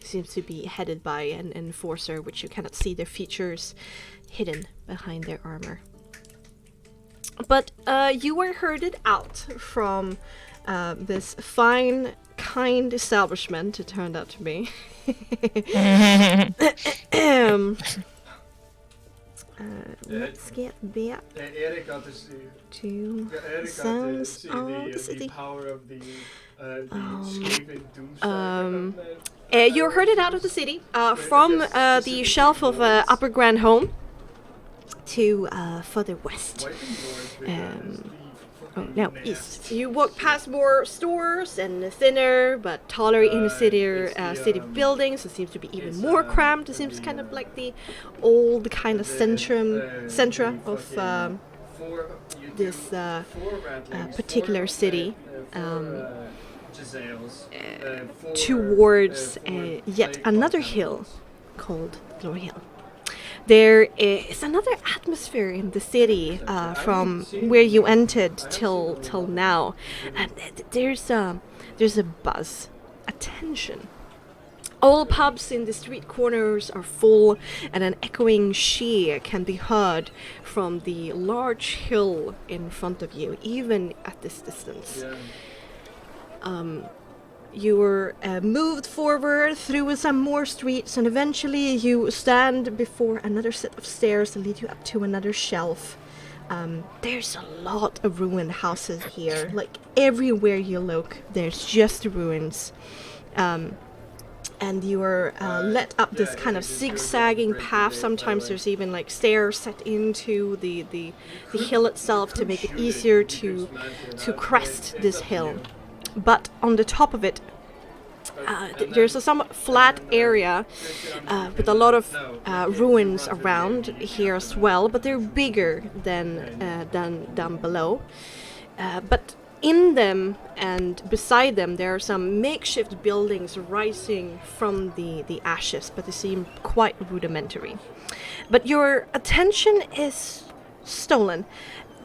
Seems to be headed by an enforcer, which you cannot see their features hidden behind their armor. But you were herded out from this fine, kind establishment, it turned out to be. Let's get back Erik got to see. to Erik got to sounds see of the the city. power of the escaping doomsday. You're herded out of the city from the shelf of Upper Grand Home to further west. Now east. You walk past more stores and thinner but taller inner city buildings. It seems to be even more cramped. It seems kind of like the old kind of centra of this particular city. Towards yet another hill called Glory Hill. There is another atmosphere in the city from where you entered till now. There's a buzz, a tension, All pubs in the street corners are full, and an echoing cheer can be heard from the large hill in front of you, even at this distance. You were moved forward through some more streets, and eventually you stand before another set of stairs that lead you up to another shelf. There's a lot of ruined houses here. Like, everywhere you look, there's just ruins. And you are led up this kind of zigzagging path. Sometimes there's even like stairs set into the hill itself to make it easier to crest this hill. But on the top of it, there's a somewhat flat area with a lot of ruins around here as well, but they're bigger than down below. But in them and beside them, there are some makeshift buildings rising from the ashes, but they seem quite rudimentary. But your attention is stolen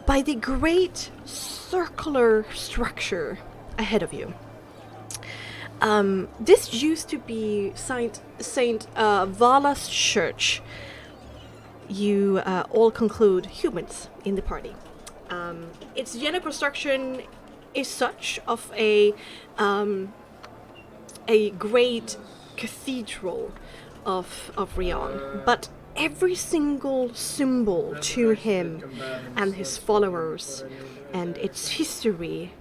by the great circular structure ahead of you. This used to be Saint Vala's church. You all conclude humans in the party. Its general construction is such of a great cathedral of Rion, but every single symbol to him and his followers and its history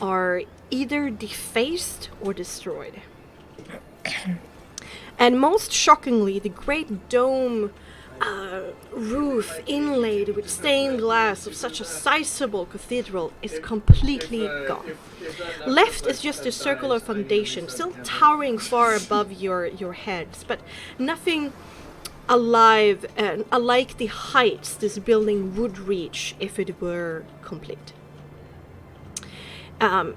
are either defaced or destroyed. And most shockingly, the great dome roof inlaid with stained glass of such a sizable cathedral is completely gone. Left is just a circular foundation, still towering far above your heads, but nothing alive alike the heights this building would reach if it were complete.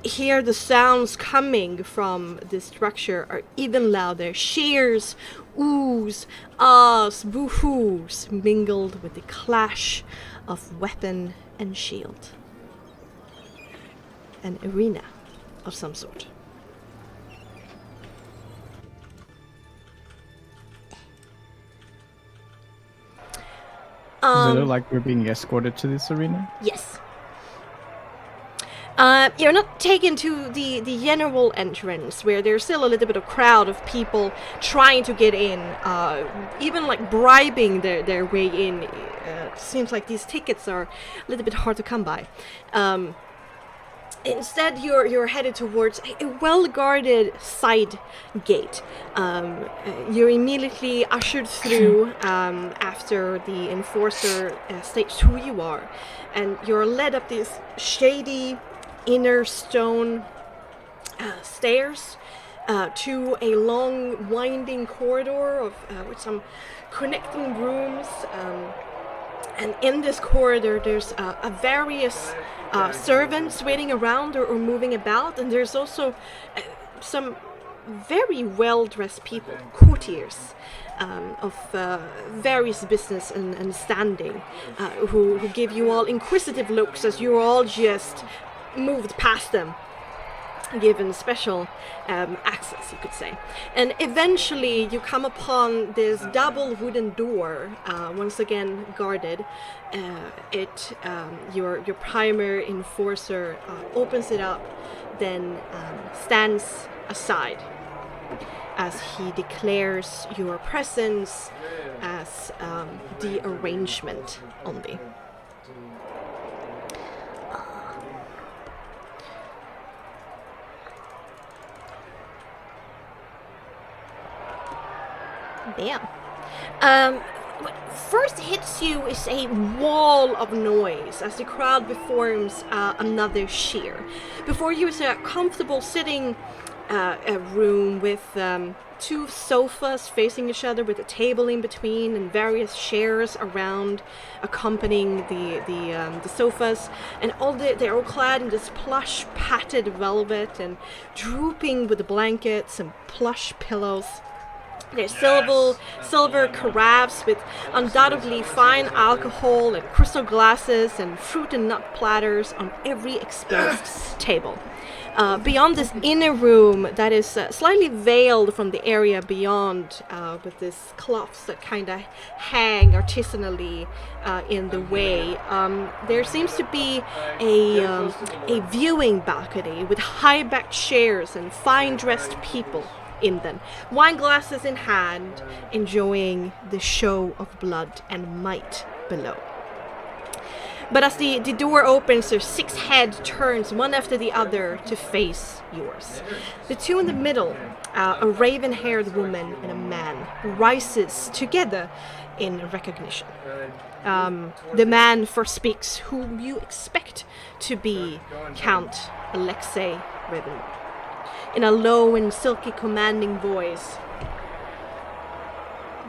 Here the sounds coming from this structure are even louder. Cheers, oohs, ahs, boo-hoos mingled with the clash of weapon and shield. An arena of some sort. Does it look like we're being escorted to this arena? Yes. You're not taken to the general entrance, where there's still a little bit of crowd of people trying to get in, even like bribing their way in. Seems like these tickets are a little bit hard to come by. Instead, you're headed towards a well-guarded side gate. You're immediately ushered through after the enforcer states who you are, and you're led up these shady inner stone stairs to a long winding corridor of with some connecting rooms, and in this corridor there's various servants waiting around or moving about, and there's also some very well-dressed people, courtiers of various business and standing, who give you all inquisitive looks as you're all just moved past them, given special access, you could say. And eventually you come upon this double wooden door, once again guarded. Your primary enforcer opens it up, then stands aside as he declares your presence as the arrangement only. Bam. What first hits you is a wall of noise as the crowd performs another cheer. Before you is a comfortable sitting room with two sofas facing each other with a table in between and various chairs around accompanying the sofas, and they're all clad in this plush padded velvet and drooping with the blankets and plush pillows. There's silver carafes with undoubtedly fine alcohol and crystal glasses and fruit and nut platters on every exposed table. Beyond this inner room that is slightly veiled from the area beyond, with these cloths that kind of hang artisanally in the way, there seems to be a viewing balcony with high-backed chairs and fine-dressed people in them, wine glasses in hand, enjoying the show of blood and might below. But as the door opens, their 6 heads turns one after the other to face yours. The two in the middle, a raven-haired woman and a man, rises together in recognition. The man first speaks, whom you expect to be Count Alexei Ribbon. In a low and silky commanding voice.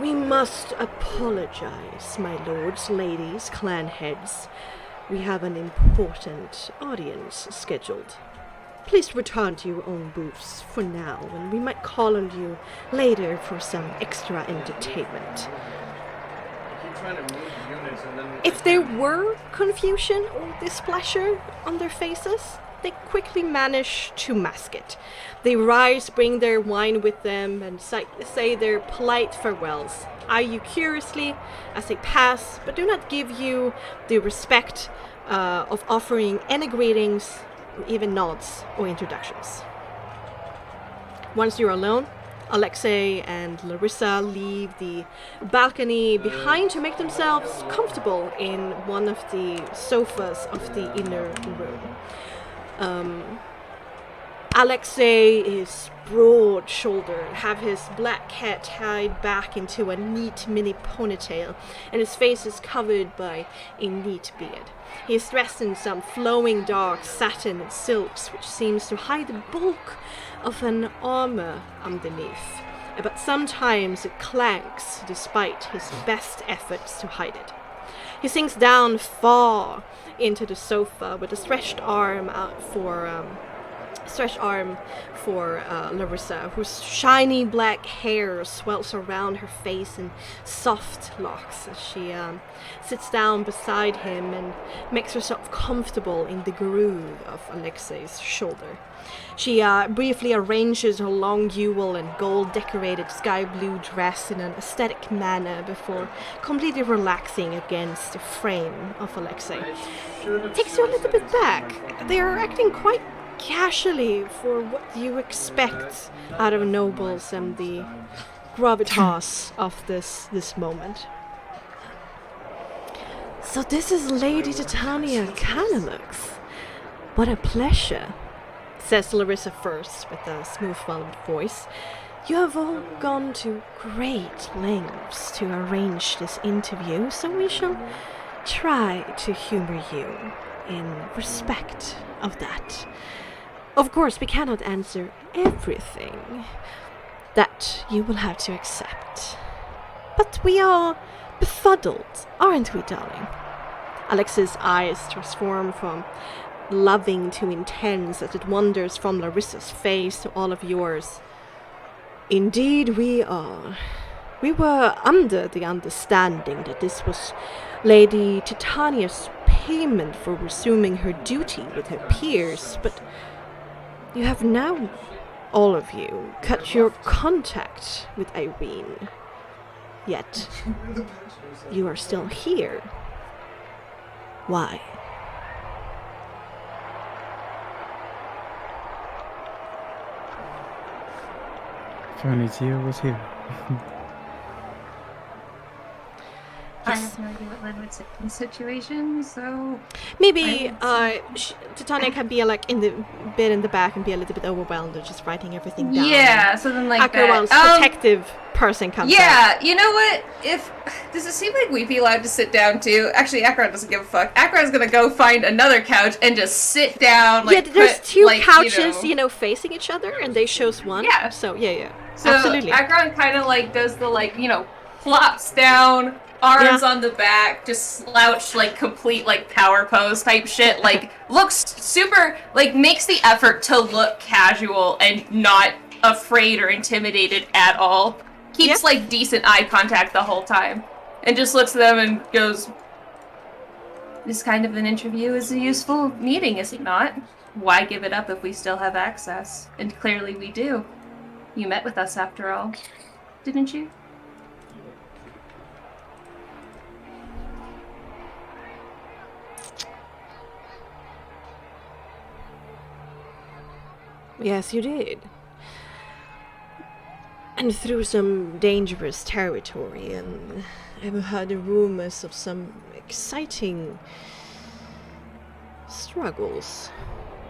We must apologize, my lords, ladies, clan heads. We have an important audience scheduled. Please return to your own booths for now, and we might call on you later for some extra entertainment. If there were confusion or displeasure on their faces, they quickly manage to mask it. They rise, bring their wine with them, and say their polite farewells, eye you curiously as they pass, but do not give you the respect of offering any greetings, or even nods or introductions. Once you're alone, Alexei and Larissa leave the balcony behind to make themselves comfortable in one of the sofas of the inner room. Alexei is broad-shouldered, have his black hair tied back into a neat mini ponytail, and his face is covered by a neat beard. He is dressed in some flowing dark satin and silks, which seems to hide the bulk of an armor underneath, but sometimes it clanks despite his best efforts to hide it. He sinks down far into the sofa with a stretched arm for Larissa, whose shiny black hair swells around her face in soft locks as she sits down beside him and makes herself comfortable in the groove of Alexei's shoulder. She briefly arranges her long Yule and gold-decorated sky blue dress in an aesthetic manner before completely relaxing against the frame of Alexei. It takes you a little bit back. They are acting quite casually for what you expect out of nobles and the gravitas of this moment. So this is Lady Titania Canalux. What a pleasure, says Larissa first with a smooth voice. You have all gone to great lengths to arrange this interview, so we shall try to humor you in respect of that. Of course, we cannot answer everything. That you will have to accept. But we are befuddled, aren't we, darling? Alexei's eyes transform from loving to intense as it wanders from Larissa's face to all of yours. Indeed we are. We were under the understanding that this was Lady Titania's payment for resuming her duty with her peers, but you have now, all of you, cut your contact with Irene. Yet, you are still here. Why? Furniture was here. I have no idea what Lynn would say in this situation, so... Maybe Titania can be like in the bit in the back and be a little bit overwhelmed of just writing everything down. Yeah, something like Acheron's that. protective person comes out. Yeah, you know what? Does it seem like we'd be allowed to sit down too? Actually, Acheron doesn't give a fuck. Acheron's gonna go find another couch and just sit down. Like, yeah, there's two couches, facing each other, and they chose one. Yeah. So yeah. So absolutely. Acheron kind of like does the plops down, arms on the back, just slouched complete power pose type shit. Looks super makes the effort to look casual and not afraid or intimidated at all. keeps like decent eye contact the whole time, and just looks at them and goes, "This kind of an interview is a useful meeting, is it not? Why give it up if we still have access? And clearly we do. You met with us after all, didn't you?" Yes, you did. And through some dangerous territory, and I've heard rumors of some exciting struggles.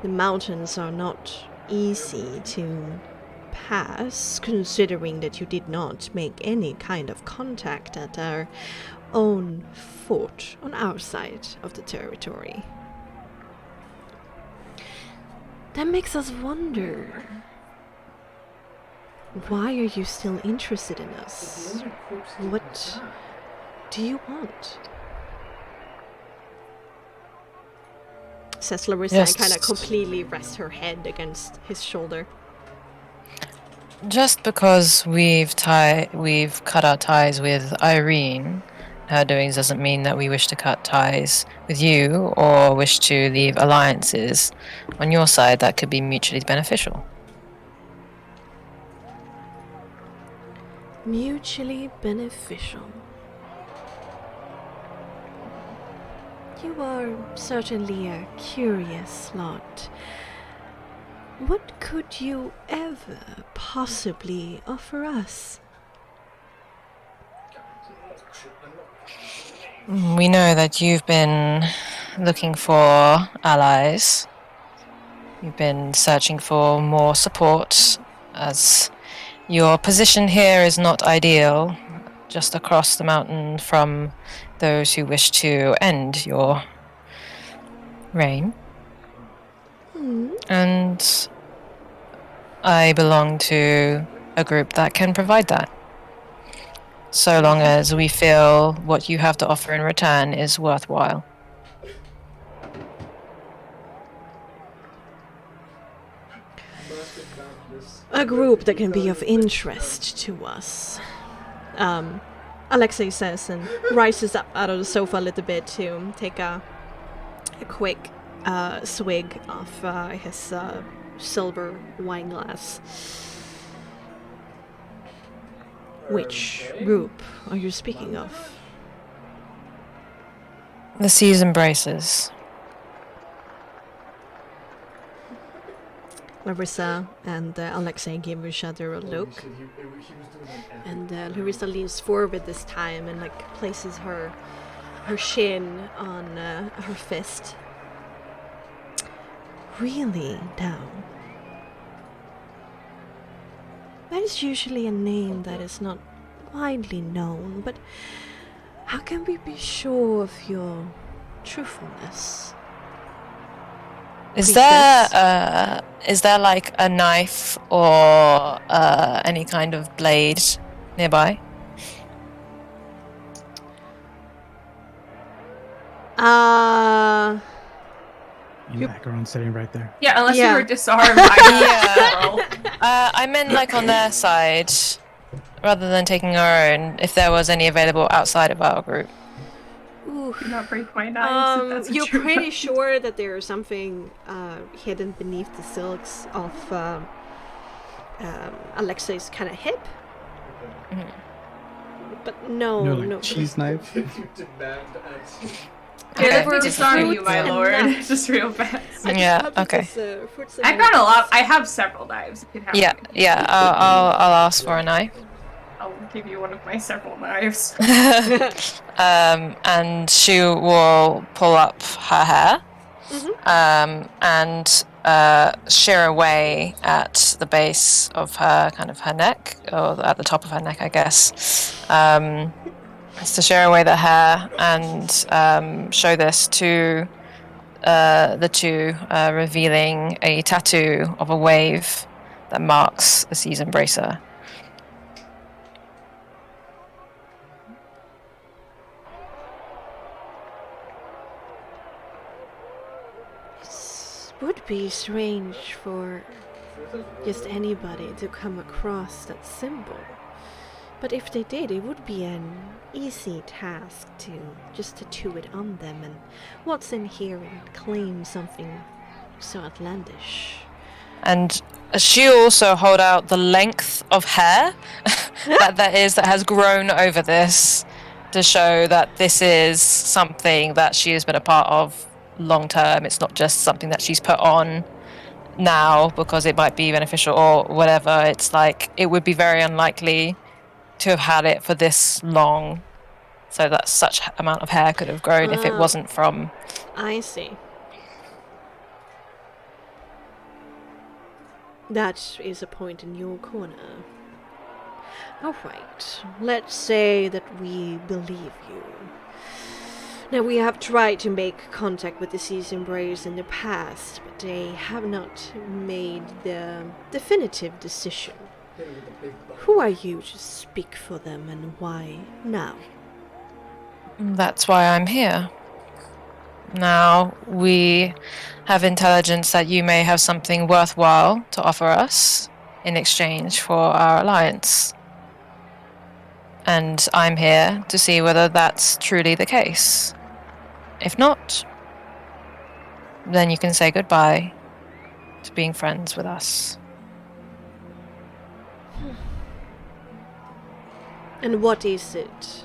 The mountains are not easy to pass, considering that you did not make any kind of contact at our own fort on our side of the territory. That makes us wonder, why are you still interested in us? What do you want? Says Larissa and kind of completely rests her head against his shoulder. Just because we've cut our ties with Irene, her doings doesn't mean that we wish to cut ties with you or wish to leave alliances on your side that could be mutually beneficial. Mutually beneficial. You are certainly a curious lot. What could you ever possibly offer us? We know that you've been looking for allies. You've been searching for more support, as your position here is not ideal, just across the mountain from those who wish to end your reign. And I belong to a group that can provide that, so long as we feel what you have to offer in return is worthwhile. A group that can be of interest to us. Alexei says, and rises up out of the sofa a little bit to take a quick swig of his silver wine glass. Which group are you speaking of? The Seas Embraces. Larissa and Alexei give each other a look. And Larissa leans forward this time and places her shin on her fist. Really, now? That is usually a name that is not widely known, but how can we be sure of your truthfulness? Is there like a knife or any kind of blade nearby? Macaron sitting right there. Yeah, unless you were disarmed. I meant like on their side, rather than taking our own, if there was any available outside of our group. Ooh. Do not break my knives. If that's You're true. pretty sure that there is something hidden beneath the silks of Alexei's kind of hip. But no. Cheese knife. Let me disarm you, my lord. Just real fast. Yeah. Okay. I've got a lot. I have several knives. You can have them. Yeah. I'll ask for a knife. I'll give you one of my several knives. And she will pull up her hair, and shear away at the base of her neck, or at the top of her neck, I guess. It's to shear away the hair and show this to the two, revealing a tattoo of a wave that marks the Seas Embracer. Would be strange for just anybody to come across that symbol. But if they did, it would be an easy task to just tattoo it on them, and what's in here and claim something so outlandish. And she also hold out the length of hair that has grown over this to show that this is something that she has been a part of long term. It's not just something that she's put on now because it might be beneficial or whatever. It's like it would be very unlikely to have had it for this long, so that such amount of hair could have grown if it wasn't from... I see. That is a point in your corner. Alright, let's say that we believe you. Now, we have tried to make contact with the Sea's Embrace in the past, but they have not made the definitive decision. Who are you to speak for them, and why now? That's why I'm here. Now, we have intelligence that you may have something worthwhile to offer us in exchange for our alliance. And I'm here to see whether that's truly the case. If not, then you can say goodbye to being friends with us. And what is it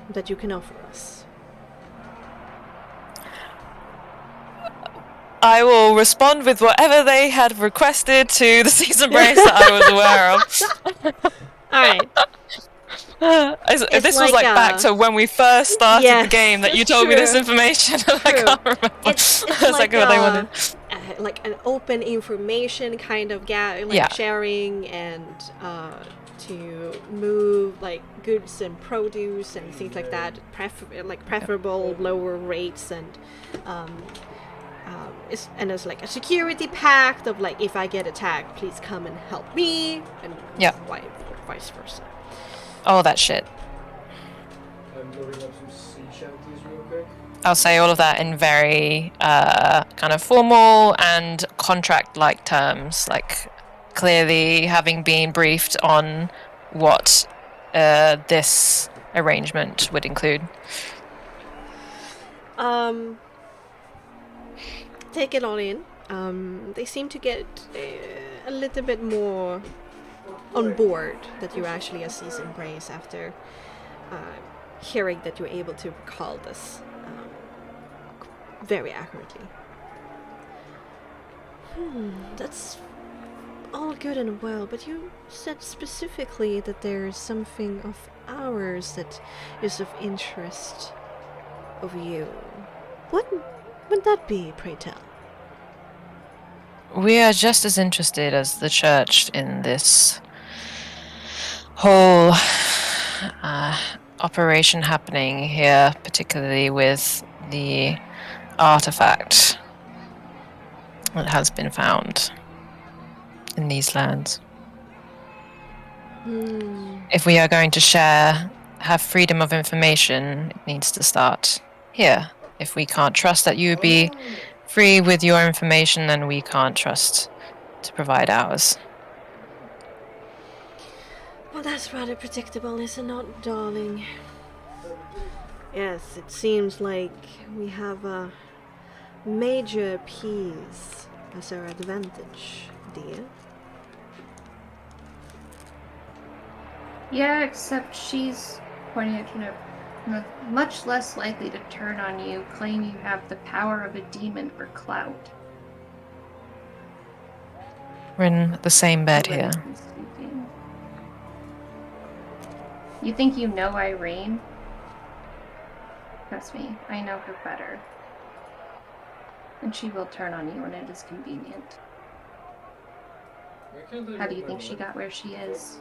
that you can offer us? I will respond with whatever they had requested to the season brace that I was aware of. Alright. This was like back to when we first started the game that you told me this information. I can't remember. It's like what they wanted. Like an open information kind of sharing, and to move like goods and produce and things like that. Preferable lower rates, and it's like a security pact of like, if I get attacked, please come and help me, and vice versa. All that shit. I'm loading up some sea shanties real quick. I'll say all of that in very kind of formal and contract-like terms, like clearly having been briefed on what this arrangement would include. Take it all in. They seem to get a little bit more on board that you're actually a Sea's Embrace after hearing that you're able to recall this very accurately. That's all good and well, but you said specifically that there is something of ours that is of interest of you. What would that be, pray tell? We are just as interested as the church in this whole operation happening here, particularly with the artifact that has been found in these lands. If we are going to have freedom of information, it needs to start here. If we can't trust that you would be free with your information, then we can't trust to provide ours. Well, that's rather predictable, is it not, darling? Yes, it seems like we have a major piece as our advantage, dear. Yeah, except she's pointing at Tuna, much less likely to turn on you, claim you have the power of a demon for clout. We're in the same bed here. You think you know Irene? Trust me, I know her better. And she will turn on you when it is convenient. How do you think she got where she is?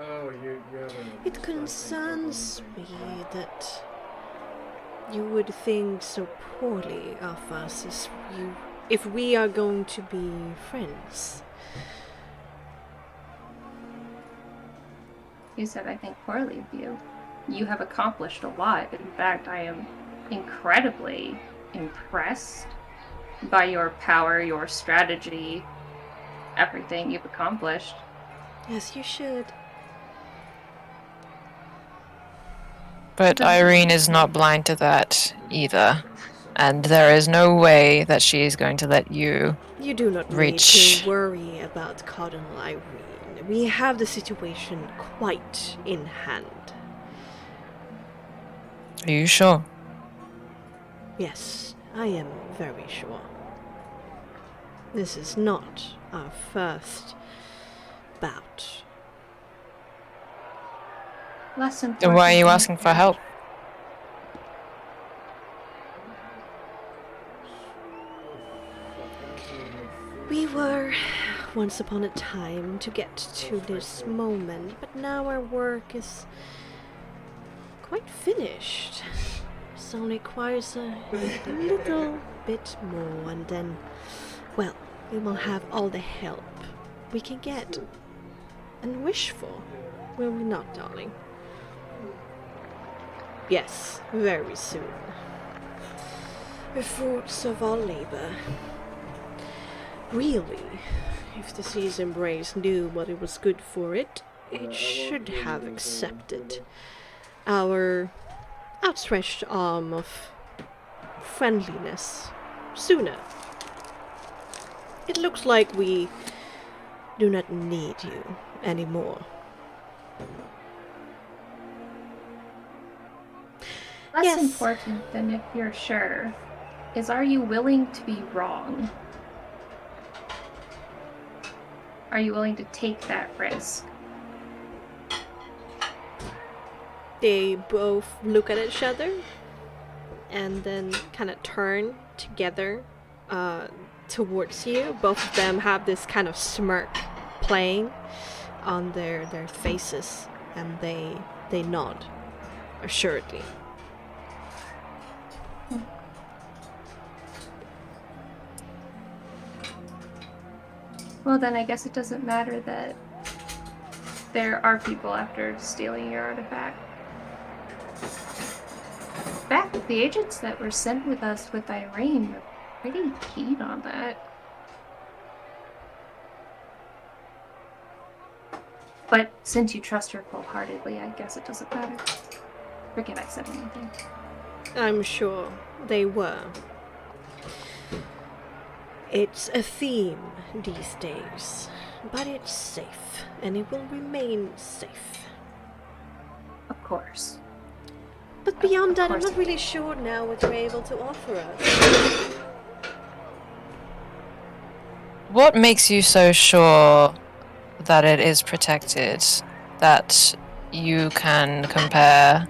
Oh, you have a... It concerns me that you would think so poorly of us if we are going to be friends. You said I think poorly of you. You have accomplished a lot. In fact, I am incredibly impressed by your power, your strategy, everything you've accomplished. Yes, you should. But Irene is not blind to that either. And there is no way that she is going to let you. You do not need Reach. to worry about Cardinal Irene. We have the situation quite in hand. Are you sure? Yes, I am very sure. This is not our first bout. Less important. Then why are you than asking for that. help? We were, once upon a time, to get to this moment, but now our work is quite finished. So it requires a little bit more, and then, well, we will have all the help we can get and wish for, will we not, darling? Yes, very soon. The fruits of our labor. Really, if the seasoned brace knew what it was good for it, it should have accepted our outstretched arm of friendliness sooner. It looks like we do not need you anymore. Less Yes. important than if you're sure is, are you willing to be wrong? Are you willing to take that risk? They both look at each other and then kind of turn together towards you. Both of them have this kind of smirk playing on their faces, and they nod assuredly. Well, then I guess it doesn't matter that there are people after stealing your artifact. In fact, the agents that were sent with us with Irene were pretty keen on that. But since you trust her full-heartedly, I guess it doesn't matter. Forget I said anything. I'm sure they were. It's a theme these days, but it's safe, and it will remain safe. Of course. But beyond that, I'm course not it really sure now what you're able to offer us. What makes you so sure that it is protected, that you can compare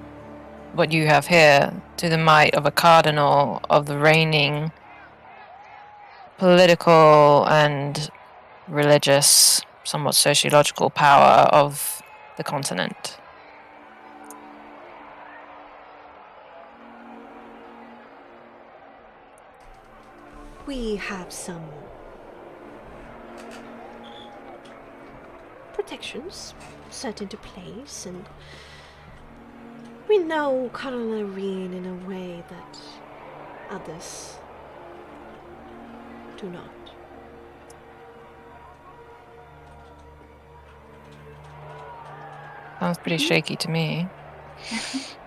what you have here to the might of a cardinal of the reigning political and religious, somewhat sociological power of the continent? We have some protections set into place, and we know Cardinal Irene in a way that others do not. Sounds pretty shaky to me.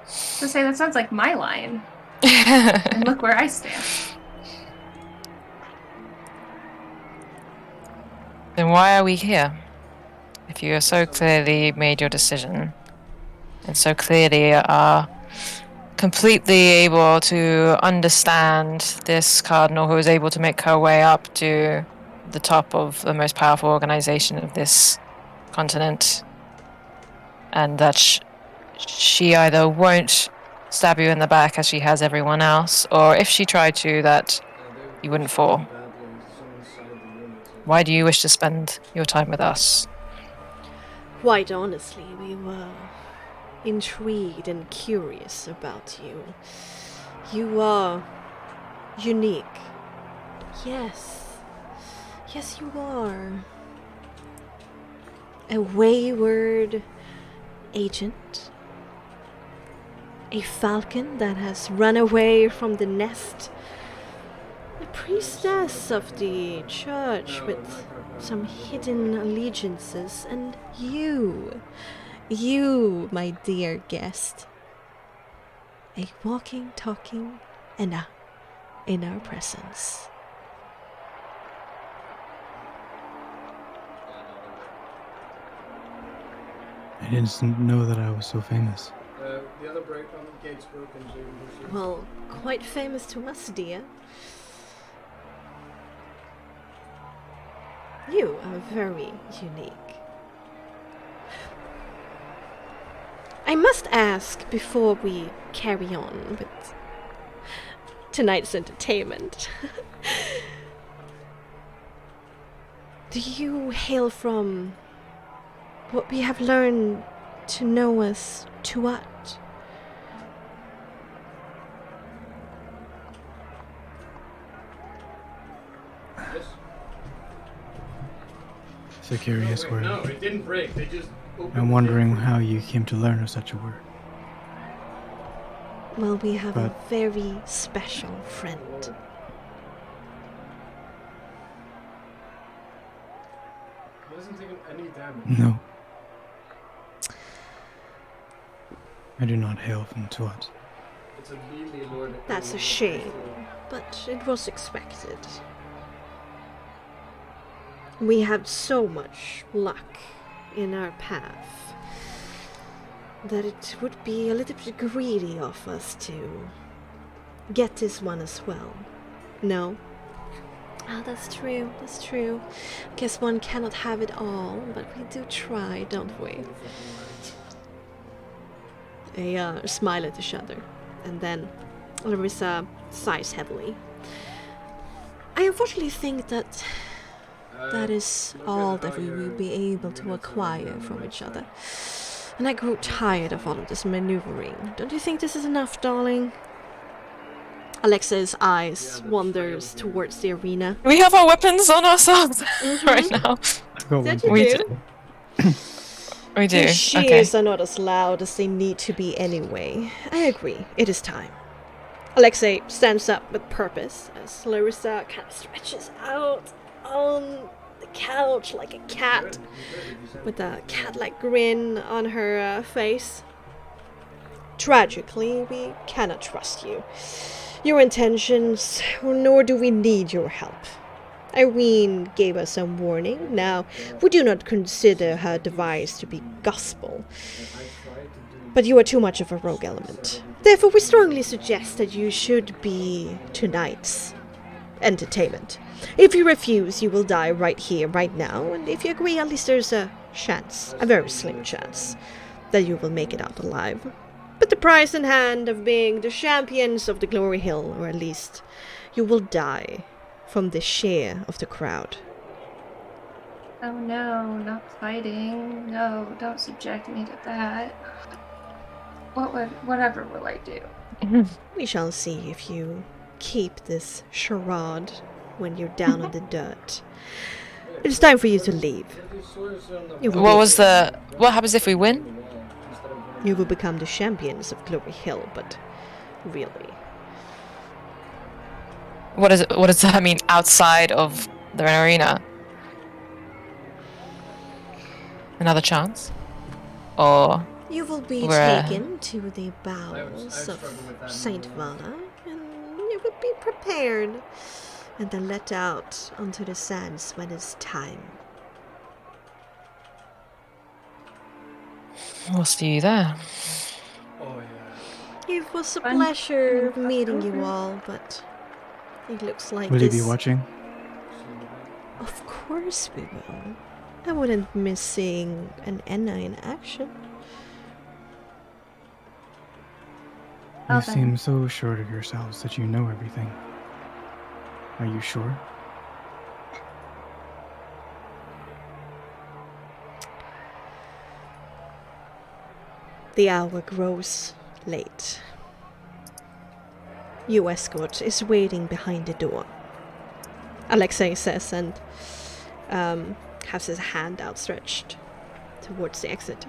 So say that sounds like my line. And look where I stand. Then why are we here? If you have so clearly made your decision, and so clearly are completely able to understand this cardinal who is able to make her way up to the top of the most powerful organization of this continent, and that she either won't stab you in the back as she has everyone else, or if she tried to, that you wouldn't fall. Why do you wish to spend your time with us? Quite honestly, we were intrigued and curious about you. You are unique. Yes. Yes, you are. A wayward agent. A falcon that has run away from the nest. A priestess of the church with some hidden allegiances. And you, my dear guest. a walking, talking, and a inner presence. I didn't know that I was so famous. The other gate's broken, so you can proceed. Well, quite famous to us, dear. You are very unique. I must ask before we carry on with tonight's entertainment. Do you hail from what we have learned to know as Tuat? Yes? It's a curious word. No, it didn't break. They just opened I'm the wondering gate. how you came to learn of such a word. Well, we have a But- very special friend. He hasn't taken any damage. No. I do not hail from Tuat. It's a Lily Lord. That's a shame, but it was expected. We had so much luck in our path that it would be a little bit greedy of us to get this one as well. No? Ah, that's true, that's true. Guess one cannot have it all, but we do try, don't we? They smile at each other, and then Larissa sighs heavily. I unfortunately think that that is all that we will be able to acquire from each other. And I grew tired of all of this maneuvering. Don't you think this is enough, darling? Alexa's eyes wanders towards the arena. We have our weapons on ourselves right now. I've got one That you thing We to do? say. We do. The Okay. shears are not as loud as they need to be anyway. I agree. It is time. Alexei stands up with purpose as Larissa kind of stretches out on the couch like a cat, with a cat-like grin on her face. Tragically, we cannot trust you. Your intentions, nor do we need your help. Irene gave us some warning. Now, we do not consider her device to be gospel. But you are too much of a rogue element. Therefore, we strongly suggest that you should be tonight's entertainment. If you refuse, you will die right here, right now. And if you agree, at least there's a chance, a very slim chance, that you will make it out alive. But the prize in hand of being the champions of the Glory Hill, or at least you will die from the share of the crowd. Oh no, not fighting. No, don't subject me to that. Whatever will I do? We shall see if you keep this charade when you're down on the dirt. It's time for you to leave. You will, What happens if we win? you will become the champions of Glory Hill, but really. What does that mean outside of the arena? Another chance? Or You will be We're- taken to the bowels of Saint Vala, and you will be prepared, and then let out onto the sands when it's time. we'll see you there. Oh yeah. It was a Fun. pleasure meeting you all, but it looks like Will you this... be watching? Of course we will. I wouldn't miss seeing an Enna in action. You Okay. seem so sure of yourselves that you know everything. Are you sure? The hour grows late. Your escort is waiting behind the door, Alexei says, and has his hand outstretched towards the exit.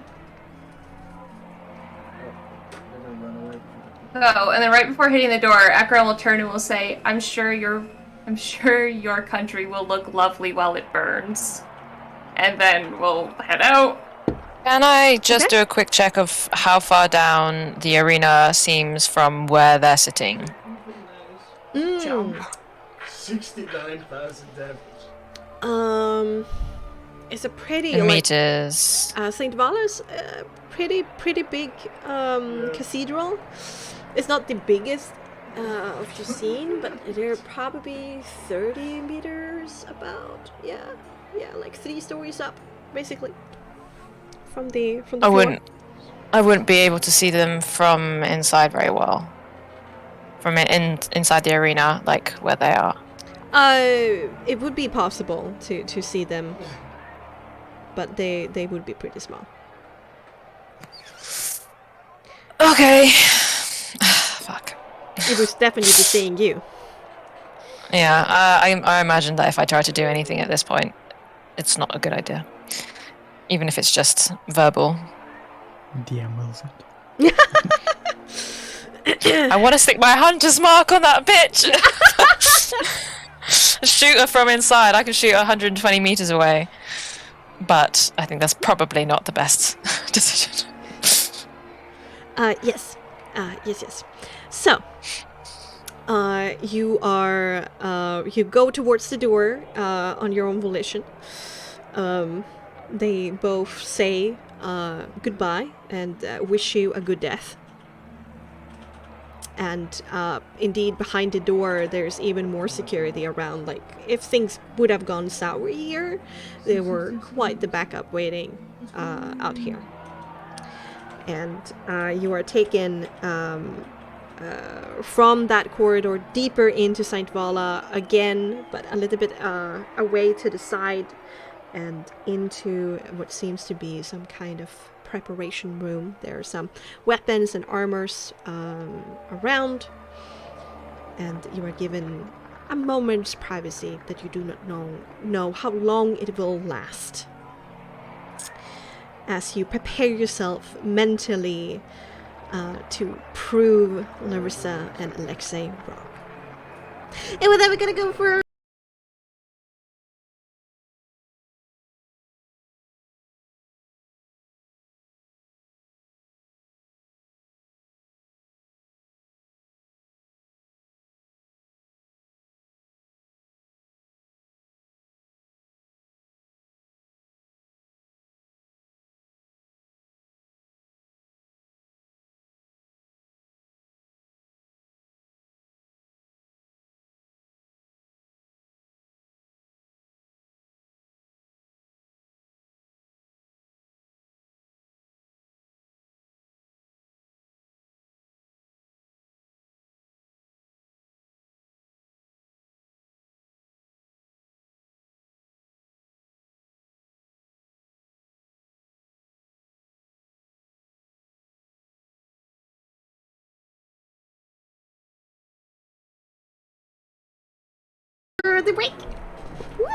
Oh, and then right before hitting the door, Akron will turn and will say, I'm sure your country will look lovely while it burns. And then we'll head out. Can I just do a quick check of how far down the arena seems from where they're sitting? Jump. 69,000 damage. It's a pretty In like meters. Saint Vala's pretty big cathedral. It's not the biggest of you've seen, but they're probably 30 meters about. Yeah, like 3 stories up, basically. From the floor. I wouldn't be able to see them from inside very well. From inside the arena, like where they are. It would be possible to see them, but they would be pretty small. Okay. Fuck. It was definitely seeing you. Yeah, I imagine that if I try to do anything at this point, it's not a good idea. Even if it's just verbal. DM wills it. I want to stick my hunter's mark on that bitch! Shoot her from inside. I can shoot her 120 meters away. But I think that's probably not the best decision. Yes. Yes. So, you are, you go towards the door, on your own volition. They both say, goodbye and wish you a good death. And, indeed, behind the door, there's even more security around. Like, if things would have gone sour here, there were quite the backup waiting, out here. And you are taken from that corridor deeper into St. Vala again, but a little bit away to the side and into what seems to be some kind of preparation room. There are some weapons and armors around, and you are given a moment's privacy that you do not know how long it will last. As you prepare yourself mentally to prove Larissa and Alexei wrong. And with that, we're gonna go for the break. Woo!